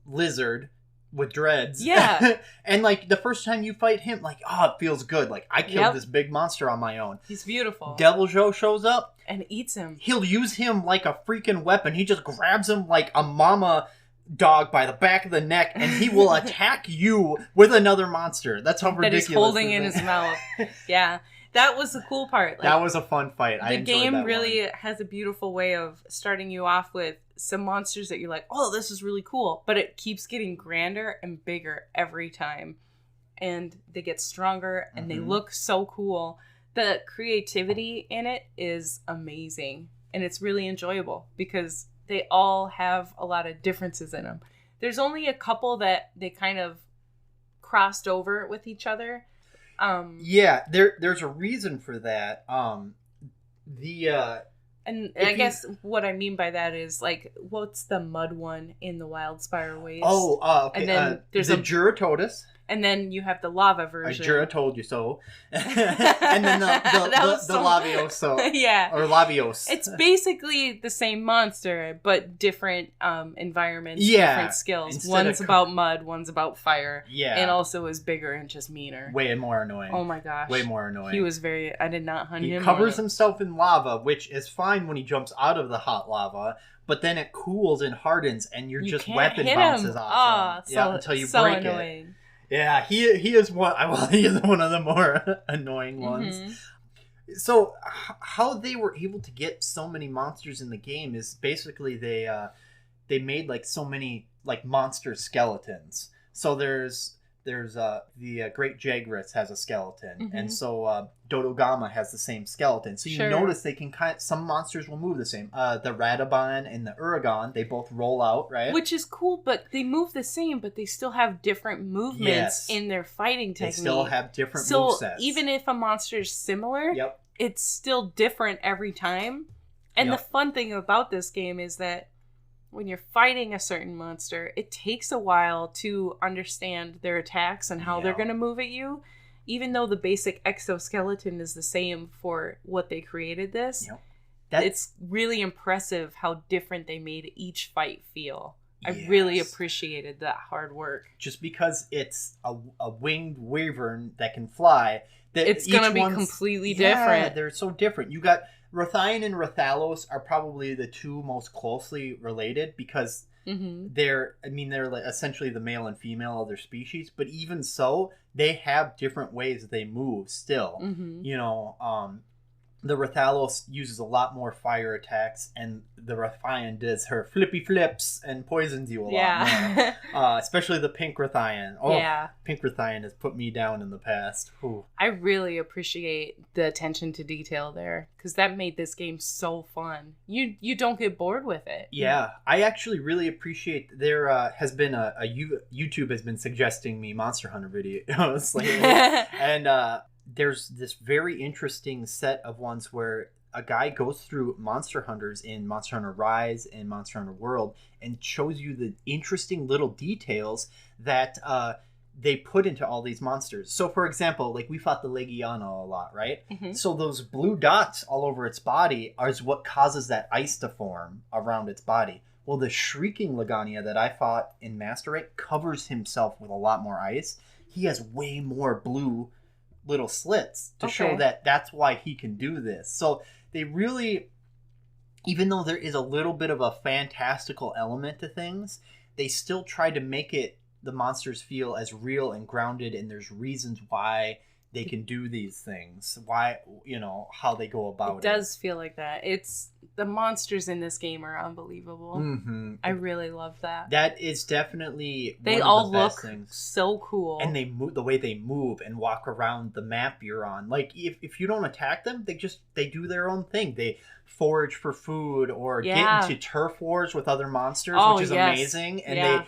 lizard with dreads. Yeah. And like the first time you fight him, like, it feels good. Like, I killed this big monster on my own. He's beautiful. Devil Joe shows up and eats him. He'll use him like a freaking weapon. He just grabs him like a mama dog by the back of the neck, and he will attack you with another monster. That's how ridiculous. That he's holding in his mouth. Yeah. That was the cool part. Like, that was a fun fight. I enjoyed that one. The game really has a beautiful way of starting you off with some monsters that you're like, oh, this is really cool. But it keeps getting grander and bigger every time. And they get stronger and they look so cool. The creativity in it is amazing. And it's really enjoyable because they all have a lot of differences in them. There's only a couple that they kind of crossed over with each other. There's a reason for that. And I guess what I mean by that is, like, what's the mud one in the Wild Spiral Waste? Okay. And then there's the Juratotus. And then you have the lava version. I Jura told you so. And then the Lavioso. Yeah. Or Lavios. It's basically the same monster, but different environments, different skills. One's about mud, one's about fire. Yeah. And also is bigger and just meaner. Way more annoying. Oh my gosh. Way more annoying. I did not hunt him. He covers himself in lava, which is fine when he jumps out of the hot lava, but then it cools and hardens, and your weapon bounces off him. Until you break annoying. It. Yeah, he is one. He is one of the more annoying ones. Mm-hmm. So, how they were able to get so many monsters in the game is basically they made like so many like monster skeletons. So there's the Great Jagras has a skeleton, and so Dodogama has the same skeleton. So you notice they can some monsters will move the same. The Radaban and the Uragon, they both roll out, right? Which is cool, but they move the same, but they still have different movements in their fighting technique. They still have different movesets. So even if a monster is similar, it's still different every time. And the fun thing about this game is that when you're fighting a certain monster, it takes a while to understand their attacks and how they're going to move at you. Even though the basic exoskeleton is the same for what they created this, it's really impressive how different they made each fight feel. I really appreciated that hard work. Just because it's a winged wyvern that can fly, it's going to be completely different. Yeah, they're so different. You got Rothian and Rathalos are probably the two most closely related because they're like essentially the male and female of their species, but even so, they have different ways that they move still. You know, the Rathalos uses a lot more fire attacks, and the Rothian does her flippy flips and poisons you a lot more. Especially the Pink Rothian. Pink Rothian has put me down in the past. Ooh. I really appreciate the attention to detail there, because that made this game so fun. You don't get bored with it. Yeah, I actually really appreciate there has been YouTube has been suggesting me Monster Hunter videos lately. And there's this very interesting set of ones where a guy goes through Monster Hunters in Monster Hunter Rise and Monster Hunter World and shows you the interesting little details that they put into all these monsters. So, for example, like we fought the Legiana a lot, right? Mm-hmm. So those blue dots all over its body is what causes that ice to form around its body. Well, the Shrieking Legiana that I fought in Master Race covers himself with a lot more ice. He has way more blue little slits to show that that's why he can do this. So they really, even though there is a little bit of a fantastical element to things, they still try to make the monsters feel as real and grounded, and there's reasons why they can do these things, why, how they go about it. It does feel like that. The monsters in this game are unbelievable. Mm-hmm. I really love that. That is definitely they one all of the best look things. So cool. And they move, the way they move and walk around the map you're on. Like if you don't attack them, they do their own thing. They forage for food or get into turf wars with other monsters, which is amazing. And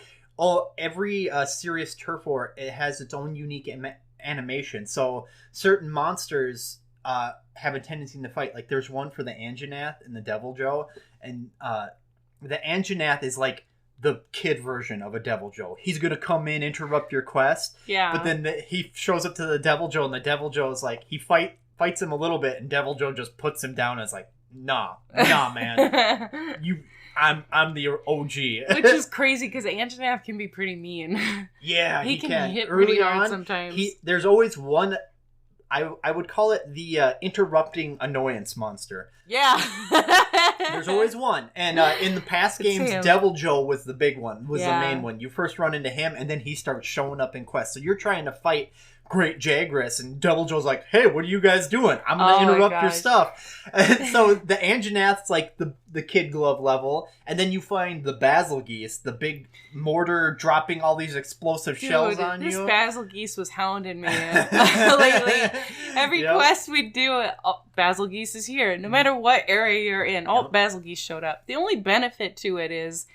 every serious turf war, it has its own unique animation. So certain monsters have a tendency to fight. Like there's one for the Anjanath and the Devil Joe, and the Anjanath is like the kid version of a Devil Joe. He's gonna come in, interrupt your quest, but then he shows up to the Devil Joe, and the Devil Joe is like, he fights him a little bit, and Devil Joe just puts him down and is like, nah man, I'm the OG. Which is crazy because Anjanath can be pretty mean. Yeah, he can hit pretty hard sometimes. There's always one. I would call it the interrupting annoyance monster. Yeah. There's always one. And in the past games, Devil Joe was the big one, was the main one. You first run into him, and then he starts showing up in quests. So you're trying to fight Great Jagras, and Devil Joe's like, hey, what are you guys doing? I'm going to interrupt your stuff. And so the Anjanath's like the kid glove level, and then you find the Basil Geese, the big mortar dropping all these explosive shells on you. This Basil Geese was hounding me lately. Every quest we do, Basil Geese is here. No matter what area you're in, Basil Geese showed up. The only benefit to it is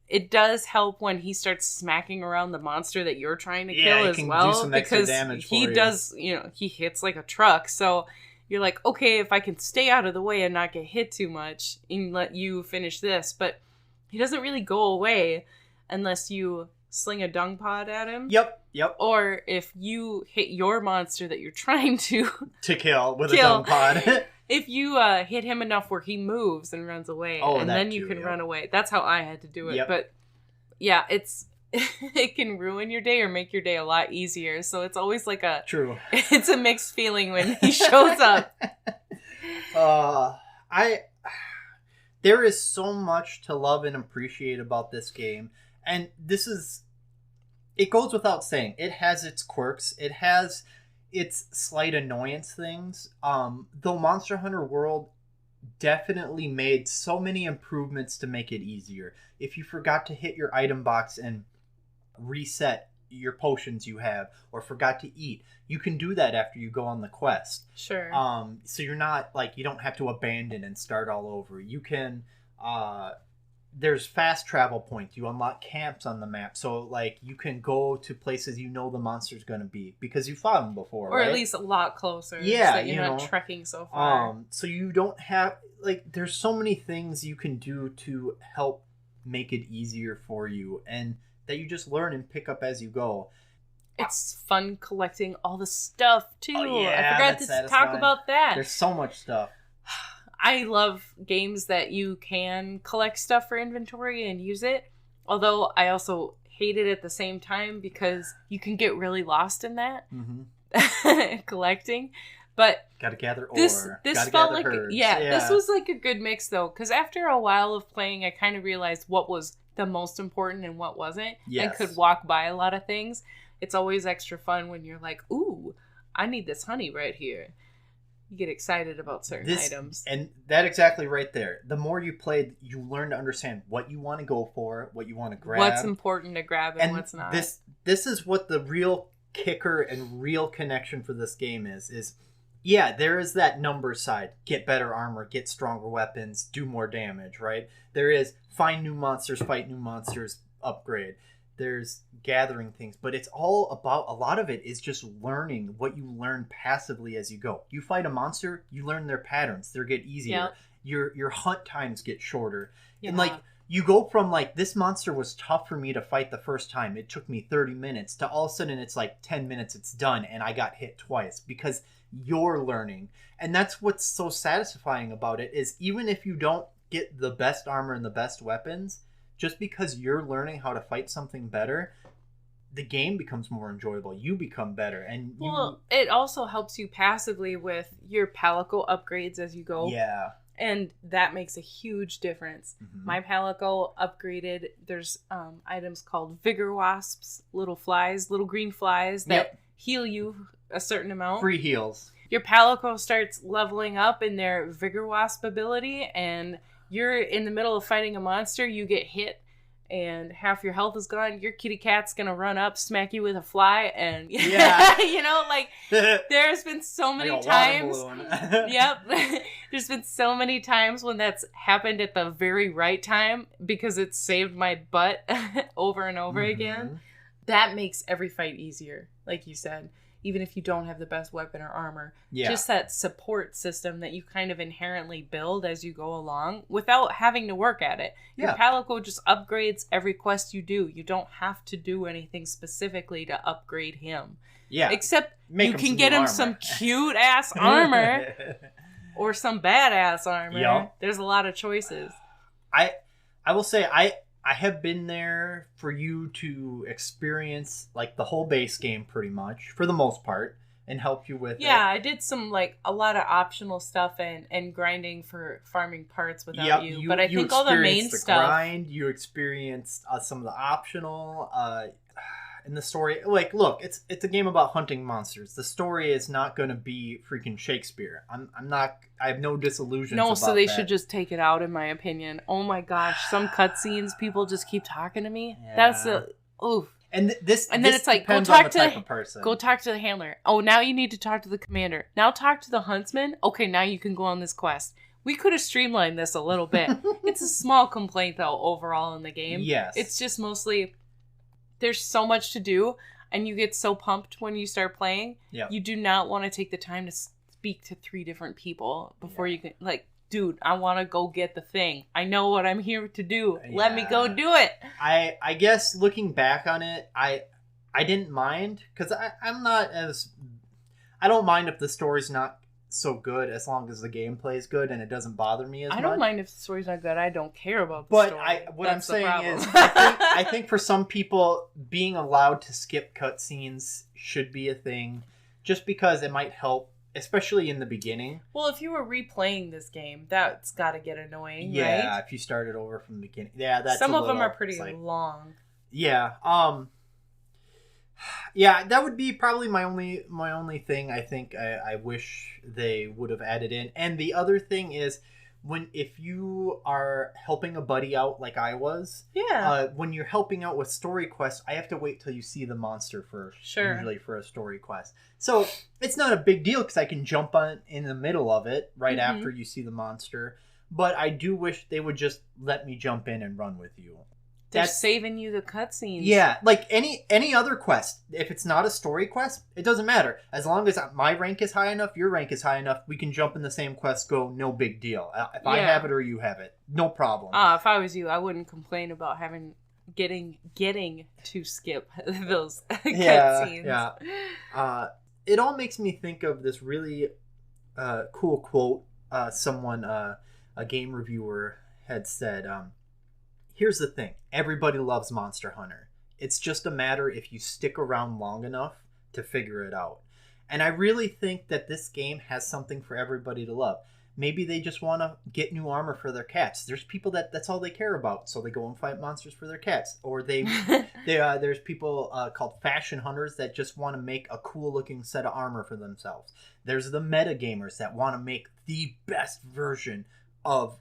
it does help when he starts smacking around the monster that you're trying to kill as well, because he does, he hits like a truck. So you're like, okay, if I can stay out of the way and not get hit too much and let you finish this, but he doesn't really go away unless you sling a dung pod at him. Yep. Or if you hit your monster that you're trying to kill with a dung pod. If you hit him enough where he moves and runs away, and then you can run away. That's how I had to do it. Yep. But yeah, it can ruin your day or make your day a lot easier. So it's always like it's a mixed feeling when he shows up. There is so much to love and appreciate about this game. And it goes without saying. It has its quirks. It has its slight annoyance things. Though Monster Hunter World definitely made so many improvements to make it easier. If you forgot to hit your item box and reset your potions you have, or forgot to eat, you can do that after you go on the quest. Sure. So you're not like, you don't have to abandon and start all over. You can there's fast travel points. You unlock camps on the map. So, like, you can go to places the monster's going to be because you fought them before, or right? at least a lot closer. Yeah. So that you're not trekking so far. So you don't have, like, there's so many things you can do to help make it easier for you and that you just learn and pick up as you go. It's fun collecting all the stuff, too. Oh, yeah, I forgot to talk about that. There's so much stuff. I love games that you can collect stuff for inventory and use it. Although I also hate it at the same time because you can get really lost in that collecting. But gotta gather ore. This felt like herbs. This was like a good mix though, because after a while of playing, I kind of realized what was the most important and what wasn't, and could walk by a lot of things. It's always extra fun when you're like, "Ooh, I need this honey right here." You get excited about certain items. And that exactly right there. The more you play, you learn to understand what you want to go for, what you want to grab. What's important to grab and what's not. This is what the real kicker and real connection for this game is there is that number side. Get better armor, get stronger weapons, do more damage, right? There is find new monsters, fight new monsters, upgrade. there's gathering things, but it's all about, a lot of it is just learning what you learn passively as you go. You fight a monster, you learn their patterns. They get easier. Your hunt times get shorter. And like, you go from like, this monster was tough for me to fight the first time. It took me 30 minutes to all of a sudden it's like 10 minutes, it's done. And I got hit twice because you're learning. And that's what's so satisfying about it, is even if you don't get the best armor and the best weapons, just because you're learning how to fight something better, the game becomes more enjoyable. You become better. And it also helps you passively with your palico upgrades as you go. Yeah. And that makes a huge difference. Mm-hmm. My palico upgraded. There's items called vigor wasps, little green flies that heal you a certain amount. Free heals. Your palico starts leveling up in their vigor wasp ability, and you're in the middle of fighting a monster, you get hit, and half your health is gone. Your kitty cat's gonna run up, smack you with a fly, and you know, like, there's been so many times. There's been so many times when that's happened at the very right time, because it's saved my butt over and over again. That makes every fight easier, like you said. Even if you don't have the best weapon or armor. Just that support system that you kind of inherently build as you go along without having to work at it. Your palico just upgrades every quest you do. You don't have to do anything specifically to upgrade him. Except you can get him some cute-ass armor or some badass armor. There's a lot of choices. I will say, I have been there for you to experience like the whole base game pretty much, for the most part, and help you with it. I did some like a lot of optional stuff and grinding for farming parts without you. But I think all the main stuff. You experienced some of the optional in the story. Like, look, it's a game about hunting monsters. The story is not going to be freaking Shakespeare. I have no disillusions about so they should just take it out, in my opinion. Oh my gosh, some cutscenes, people just keep talking to me. That's oof. And then it's like, go talk to the handler. Oh, now you need to talk to the commander. Now talk to the huntsman. Okay, now you can go on this quest. We could have streamlined this a little bit. It's a small complaint, though, overall in the game. Yes. It's just mostly, there's so much to do, and you get so pumped when you start playing. You do not want to take the time to speak to 3 different people before you can, like, dude, I want to go get the thing. I know what I'm here to do. Let me go do it. I guess looking back on it, I didn't mind, because I don't mind if the story's not so good, as long as the gameplay is good and it doesn't bother me as much. I don't mind if the story's not good. I don't care about the story. But what I'm saying is, I think for some people, being allowed to skip cutscenes should be a thing, just because it might help, especially in the beginning. Well, if you were replaying this game, that's got to get annoying, right? Yeah, if you started over from the beginning. Yeah, that's some of them are pretty long. Yeah. Yeah, that would be probably my only thing. I think I wish they would have added in. And the other thing is, if you are helping a buddy out like I was, when you're helping out with story quests, I have to wait till you see the monster first. Usually for a story quest. So it's not a big deal, because I can jump on in the middle of it right after you see the monster. But I do wish they would just let me jump in and run with you. They're saving you the cutscenes. Yeah, like any other quest. If it's not a story quest, it doesn't matter. As long as my rank is high enough, your rank is high enough, we can jump in the same quest, go, no big deal. If I have it or you have it, no problem. If I was you, I wouldn't complain about getting to skip those cutscenes. Yeah. It all makes me think of this really cool quote someone, a game reviewer, had said. Here's the thing. Everybody loves Monster Hunter. It's just a matter if you stick around long enough to figure it out. And I really think that this game has something for everybody to love. Maybe they just want to get new armor for their cats. There's people that's all they care about, so they go and fight monsters for their cats. Or there's people called fashion hunters that just want to make a cool looking set of armor for themselves. There's the meta gamers that want to make the best version of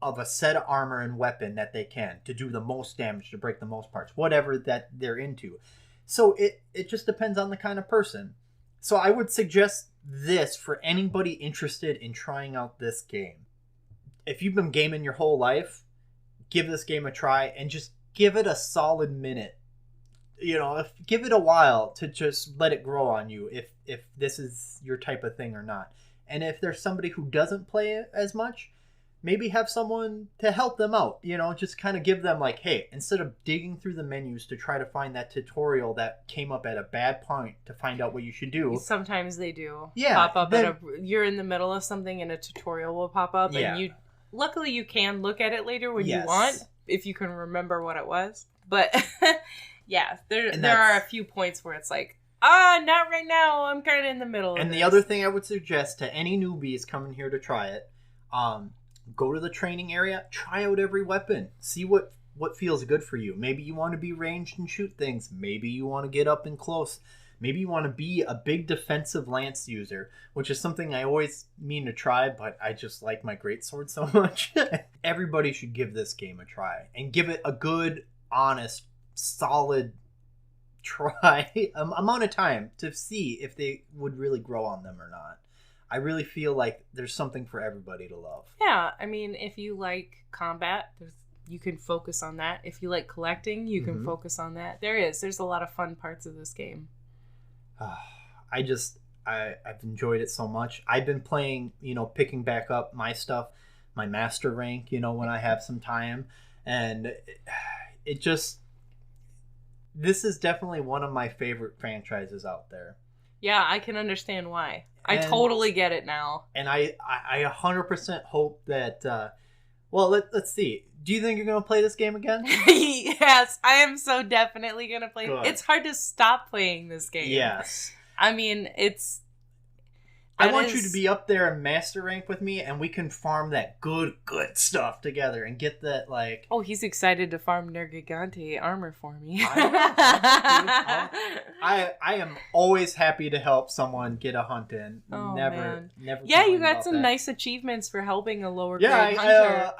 a set of armor and weapon that they can to do the most damage, to break the most parts, whatever that they're into. So it just depends on the kind of person. So I would suggest this for anybody interested in trying out this game. If you've been gaming your whole life, give this game a try and just give it a solid minute. Give it a while to just let it grow on you if this is your type of thing or not. And if there's somebody who doesn't play it as much, maybe have someone to help them out. Just kind of give them like, hey, instead of digging through the menus to try to find that tutorial that came up at a bad point to find out what you should do. Sometimes they do. Yeah. Pop up you're in the middle of something and a tutorial will pop up, and luckily you can look at it later when you want, if you can remember what it was. But yeah, there are a few points where it's like, not right now. I'm kind of in the middle of And this. the other thing I would suggest to any newbies coming here to try it, go to the training area, try out every weapon, see what feels good for you. Maybe you want to be ranged and shoot things. Maybe you want to get up and close. Maybe you want to be a big defensive lance user, which is something I always mean to try, but I just like my greatsword so much. Everybody should give this game a try and give it a good, honest, solid try amount of time to see if they would really grow on them or not. I really feel like there's something for everybody to love. Yeah, I mean, if you like combat, you can focus on that. If you like collecting, you can focus on that. There's a lot of fun parts of this game. I've enjoyed it so much. I've been playing, picking back up my stuff, my master rank, when I have some time, and this is definitely one of my favorite franchises out there. Yeah, I can understand why. I totally get it now. And I 100% hope that, let's see. Do you think you're going to play this game again? Yes, I am so definitely going to play. Good. It's hard to stop playing this game. Yes. I mean, I want you to be up there in master rank with me, and we can farm that good stuff together and get that, like... Oh, he's excited to farm Nergigante armor for me. I am always happy to help someone get a hunt in. Oh, never. Yeah, you got some nice achievements for helping a lower grade hunter.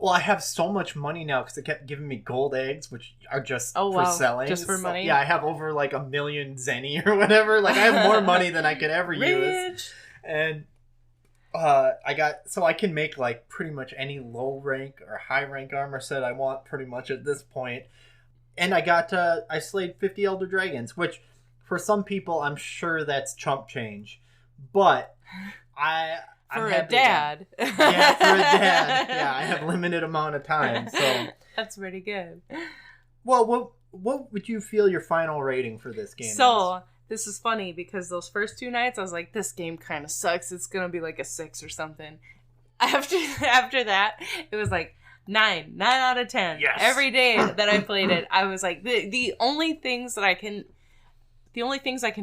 I have so much money now because they kept giving me gold eggs, which are just for selling. Just for money? Yeah, I have over like 1 million zenny or whatever. Like, I have more money than I could ever use. And I can make like pretty much any low rank or high rank armor set I want pretty much at this point. And I slayed 50 Elder Dragons, which for some people I'm sure that's chump change. But For a dad. Yeah, for a dad. Yeah, I have limited amount of time, so... That's pretty good. Well, what would you feel your final rating for this game is? This is funny, because those first 2 nights, I was like, this game kind of sucks. It's going to be like a 6 or something. After that, it was like 9 out of 10. Yes. Every day that I played it, I was like, the only things I can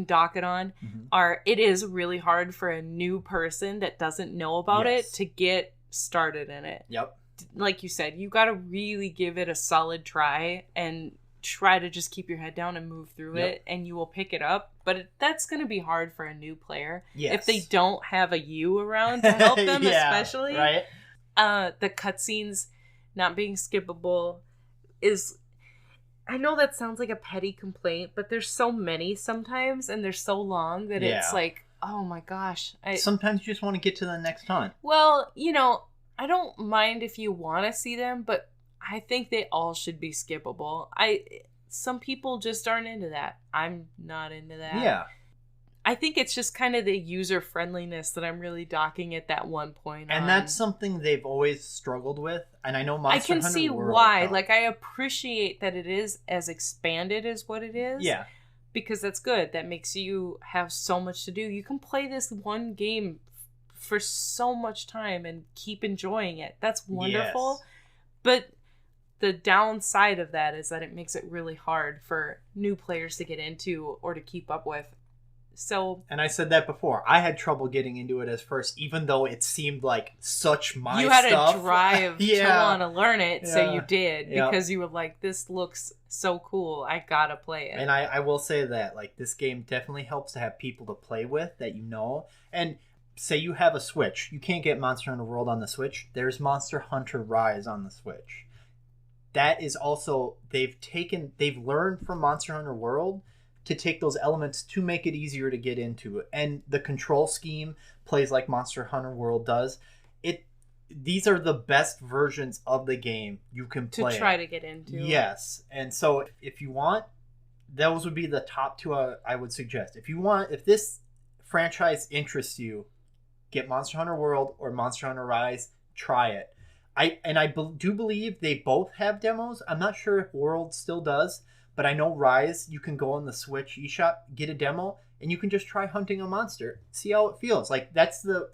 dock it on are, it is really hard for a new person that doesn't know about it to get started in it. Yep. Like you said, you got to really give it a solid try and try to just keep your head down and move through it, and you will pick it up. But that's going to be hard for a new player. Yes. If they don't have a you around to help them, especially. Right. The cutscenes not being skippable is... I know that sounds like a petty complaint, but there's so many sometimes, and they're so long that it's like, oh my gosh. Sometimes you just want to get to the next hunt. Well, I don't mind if you want to see them, but I think they all should be skippable. Some people just aren't into that. I'm not into that. Yeah. I think it's just kind of the user friendliness that I'm really docking at that one point. And that's something they've always struggled with. And I know Monster Hunter World. I can see why. Like, I appreciate that it is as expanded as what it is. Yeah. Because that's good. That makes you have so much to do. You can play this one game for so much time and keep enjoying it. That's wonderful. Yes. But the downside of that is that it makes it really hard for new players to get into or to keep up with. And I said that before. I had trouble getting into it as first, even though it seemed like such my stuff. You had a drive to want to learn it, so you did. Because you were like, this looks so cool. I gotta play it. And I will say that, like, this game definitely helps to have people to play with that you know. And say you have a Switch. You can't get Monster Hunter World on the Switch. There's Monster Hunter Rise on the Switch. That is also... They've learned from Monster Hunter World to take those elements to make it easier to get into. And the control scheme plays like Monster Hunter World does. these are the best versions of the game you can play. To try to get into. Yes. And so if you want, those would be the top two I would suggest. If this franchise interests you, get Monster Hunter World or Monster Hunter Rise. Try it. I do believe they both have demos. I'm not sure if World still does, but I know Rise, you can go on the Switch eShop, get a demo, and you can just try hunting a monster. See how it feels. Like, that's the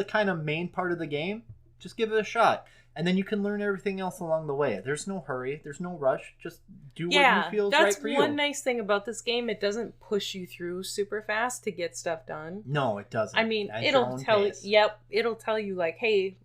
kind of main part of the game. Just give it a shot. And then you can learn everything else along the way. There's no hurry. There's no rush. Just do what you feel right for you. That's one nice thing about this game. It doesn't push you through super fast to get stuff done. No, it doesn't. I mean, it'll tell you, like, hey,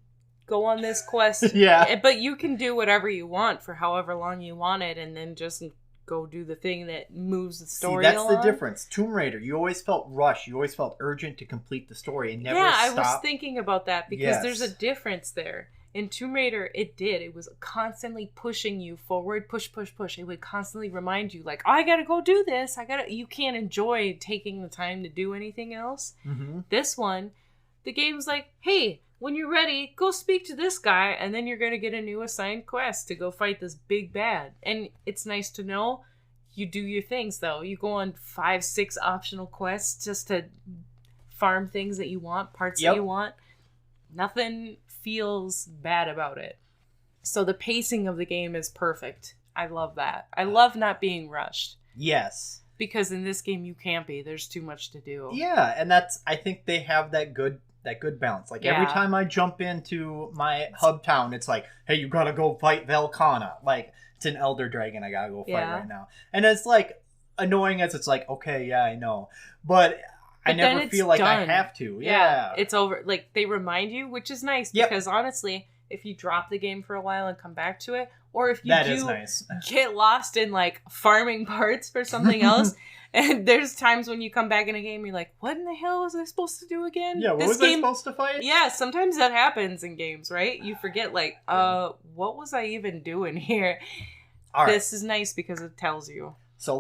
go on this quest. Yeah. But you can do whatever you want for however long you want it, and then just go do the thing that moves the story along. See, that's the difference. Tomb Raider, you always felt rushed. You always felt urgent to complete the story and never stop. I was thinking about that because there's a difference there. In Tomb Raider, it was constantly pushing you forward, push. It would constantly remind you, like, oh, I gotta go do this. You can't enjoy taking the time to do anything else. Mm-hmm. This one, the game's like, hey, when you're ready, go speak to this guy, and then you're gonna get a new assigned quest to go fight this big bad. And it's nice to know you do your things, though. You go on 5-6 optional quests just to farm things that you want, parts that you want. Nothing feels bad about it. So the pacing of the game is perfect. I love that. I love not being rushed. Yes. Because in this game you can't be. There's too much to do. Yeah, and I think they have that good balance. Like every time I jump into my hub town, it's like, hey, you gotta go fight Velkhana. Like, it's an Elder Dragon I gotta go fight right now. And it's like annoying as it's like, okay, yeah, I know. But I never feel like I have to. Yeah. It's over. Like, they remind you, which is nice because honestly, if you drop the game for a while and come back to it, or if you get lost in like farming parts for something else, and there's times when you come back in a game, you're like, what in the hell was I supposed to do again? Yeah, what was I supposed to fight? Yeah, sometimes that happens in games, right? You forget, like, what was I even doing here? All right. This is nice because it tells you. So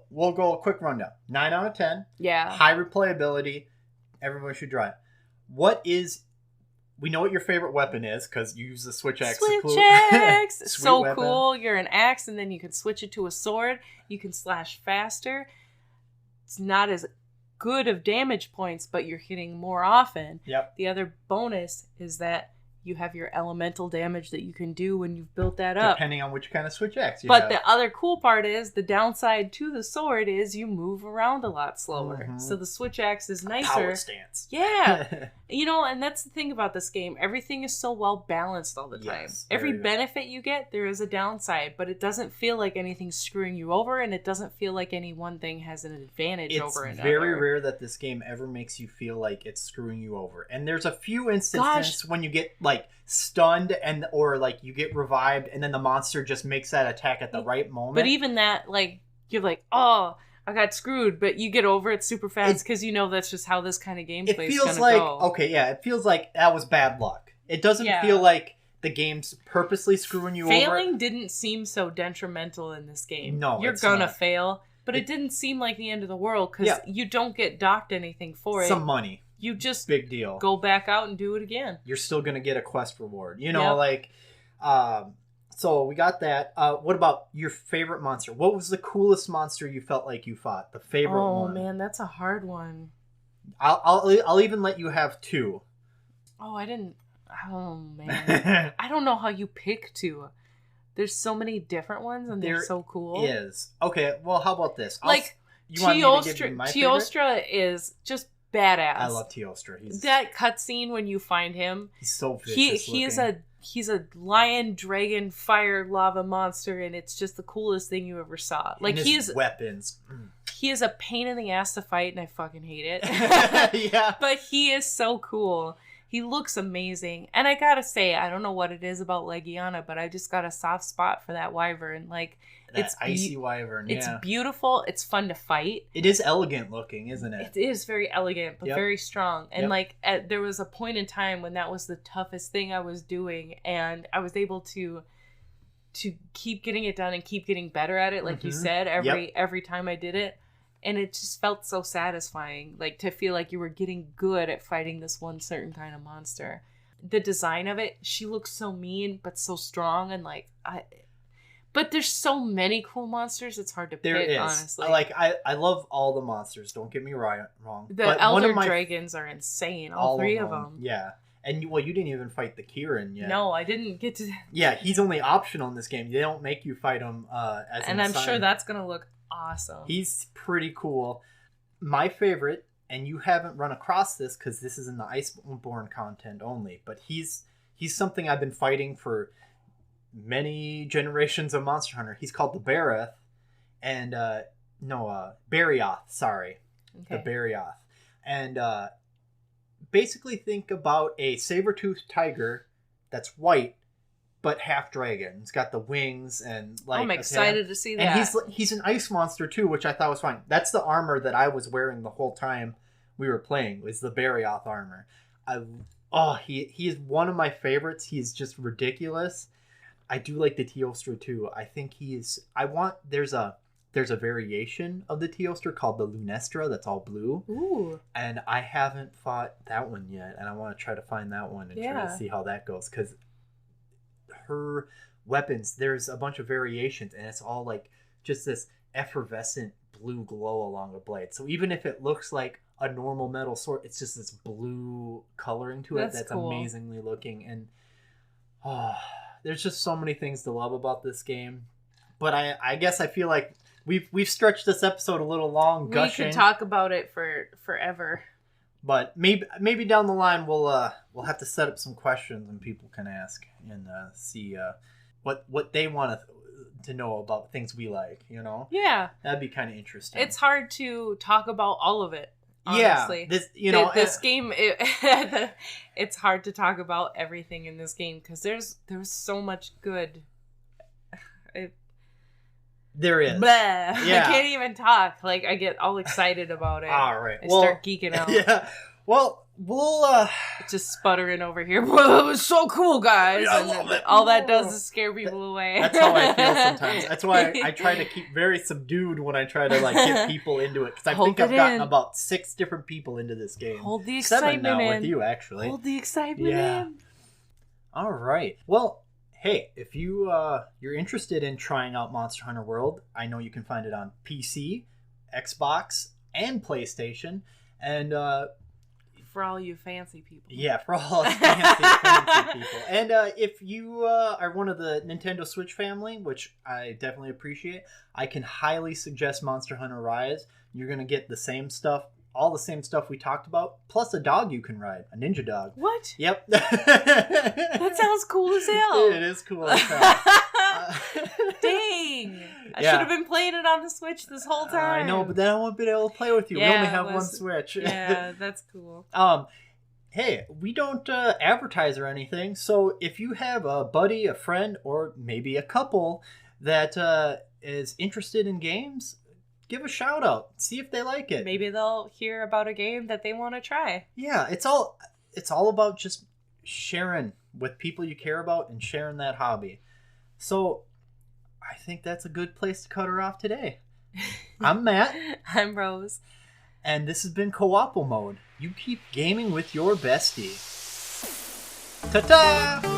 we'll go a quick rundown. 9 out of 10. Yeah. High replayability. Everyone should try it. We know what your favorite weapon is because you use the switch axe. Switch axe! So weapon. Cool. You're an axe and then you can switch it to a sword. You can slash faster. It's not as good of damage points, but you're hitting more often. Yep. The other bonus is that you have your elemental damage that you can do when you've built that up. Depending on which kind of switch axe you have. But the other cool part is, the downside to the sword is you move around a lot slower. Mm-hmm. So the switch axe is nicer. Power stance. Yeah. And that's the thing about this game. Everything is so well balanced all the time. Yes, every benefit you get, there is a downside, but it doesn't feel like anything's screwing you over, and it doesn't feel like any one thing has an advantage over another. It's very rare that this game ever makes you feel like it's screwing you over. And there's a few instances when you get like stunned or like you get revived and then the monster just makes that attack at the right moment. But even that, like, you're like, oh, I got screwed, but you get over it super fast because you know that's just how this kind of gameplay is gonna go. Okay, yeah, it feels like that was bad luck. It doesn't feel like the game's purposely screwing you over. Failing didn't seem so detrimental in this game. No, you're gonna fail, but it didn't seem like the end of the world because you don't get docked anything for it. Some money. You just big deal. Go back out and do it again. You're still gonna get a quest reward. So we got that. What about your favorite monster? What was the coolest monster you felt like you fought? The favorite one? Oh man, that's a hard one. I'll even let you have 2. Oh, oh man. I don't know how you pick 2. There's so many different ones and they're so cool. Is. Okay, well how about this? Teostra is just badass. I love Teostra. That cutscene when you find him. He's so vicious. He's a lion, dragon, fire, lava monster, and it's just the coolest thing you ever saw. Like, his weapons. He is a pain in the ass to fight, and I fucking hate it. Yeah. But he is so cool. He looks amazing. And I gotta say, I don't know what it is about Legiana, but I just got a soft spot for that wyvern. Like, that icy wyvern, It's beautiful. It's fun to fight. It is elegant looking, isn't it? It is very elegant, but very strong. And there was a point in time when that was the toughest thing I was doing, and I was able to keep getting it done and keep getting better at it, like you said, every time I did it. And it just felt so satisfying, like to feel like you were getting good at fighting this one certain kind of monster. the design of it, she looks so mean, but so strong. And like, but there's so many cool monsters. It's hard to pick, honestly. Like, I love all the monsters. Don't get me wrong. The Elder Dragons are insane. All three of them. Yeah. And, well, you didn't even fight the Kieran yet. No, I didn't get to... Yeah, he's only optional in this game. They don't make you fight him as an And I'm sure that's going to look awesome. He's pretty cool. My favorite, and you haven't run across this because this is in the Iceborne content only, but he's something I've been fighting for many generations of Monster Hunter. He's called the Barioth, and Barioth, sorry. Okay. The Barioth. And basically think about a saber-toothed tiger that's white but half dragon. It's got the wings and like I'm excited to see that. And he's an ice monster too, which I thought was fine. That's the armor that I was wearing the whole time we were playing, was the Barioth armor. He is one of my favorites. He's just ridiculous. I do like the Teostra too. I think there's a variation of the Teostra called the Lunestra that's all blue. Ooh. And I haven't fought that one yet, and I want to try to find that one and try to see how that goes, because her weapons, there's a bunch of variations, and it's all like just this effervescent blue glow along the blade. So even if it looks like a normal metal sword, it's just this blue coloring to it that's cool. Amazingly looking. And there's just so many things to love about this game. But I guess I feel like we've stretched this episode a little long, gushing. We could talk about it for forever. But maybe down the line we'll have to set up some questions and people can ask and see what they want to know about things we like, you know? Yeah. That'd be kind of interesting. It's hard to talk about all of it, honestly. Yeah. This game, it's hard to talk about everything in this game because there's so much good. There is. Blah. Yeah. I can't even talk. Like, I get all excited about it. All right. I start geeking out. Yeah. Well, we'll just sputtering over here. Well, it was so cool, guys. I love it. All that does is scare people away. That's how I feel sometimes. That's why I try to keep very subdued when I try to get people into it, because I think I've gotten about 6 different people into this game. Hold the excitement 7 now in. With you, actually. Hold the excitement in. All right. Well, hey, if you're interested in trying out Monster Hunter World, I know you can find it on PC, Xbox, and PlayStation. And for all you fancy people. Yeah, for all fancy people. And if you are one of the Nintendo Switch family, which I definitely appreciate, I can highly suggest Monster Hunter Rise. You're going to get the same stuff, all the same stuff we talked about, plus a dog you can ride, a ninja dog. What? Yep. That sounds cool as hell. It is cool as hell. Dang. I should have been playing it on the Switch this whole time. I know, but then I won't be able to play with you. Yeah, we only have one Switch. Yeah, that's cool. Hey, we don't advertise or anything, so if you have a buddy, a friend, or maybe a couple that is interested in games, give a shout out. See if they like it. Maybe they'll hear about a game that they want to try. Yeah, it's all about just sharing with people you care about and sharing that hobby. So I think that's a good place to cut her off today. I'm Matt. I'm Rose. And this has been Co-ople Mode. You keep gaming with your bestie. Ta-ta!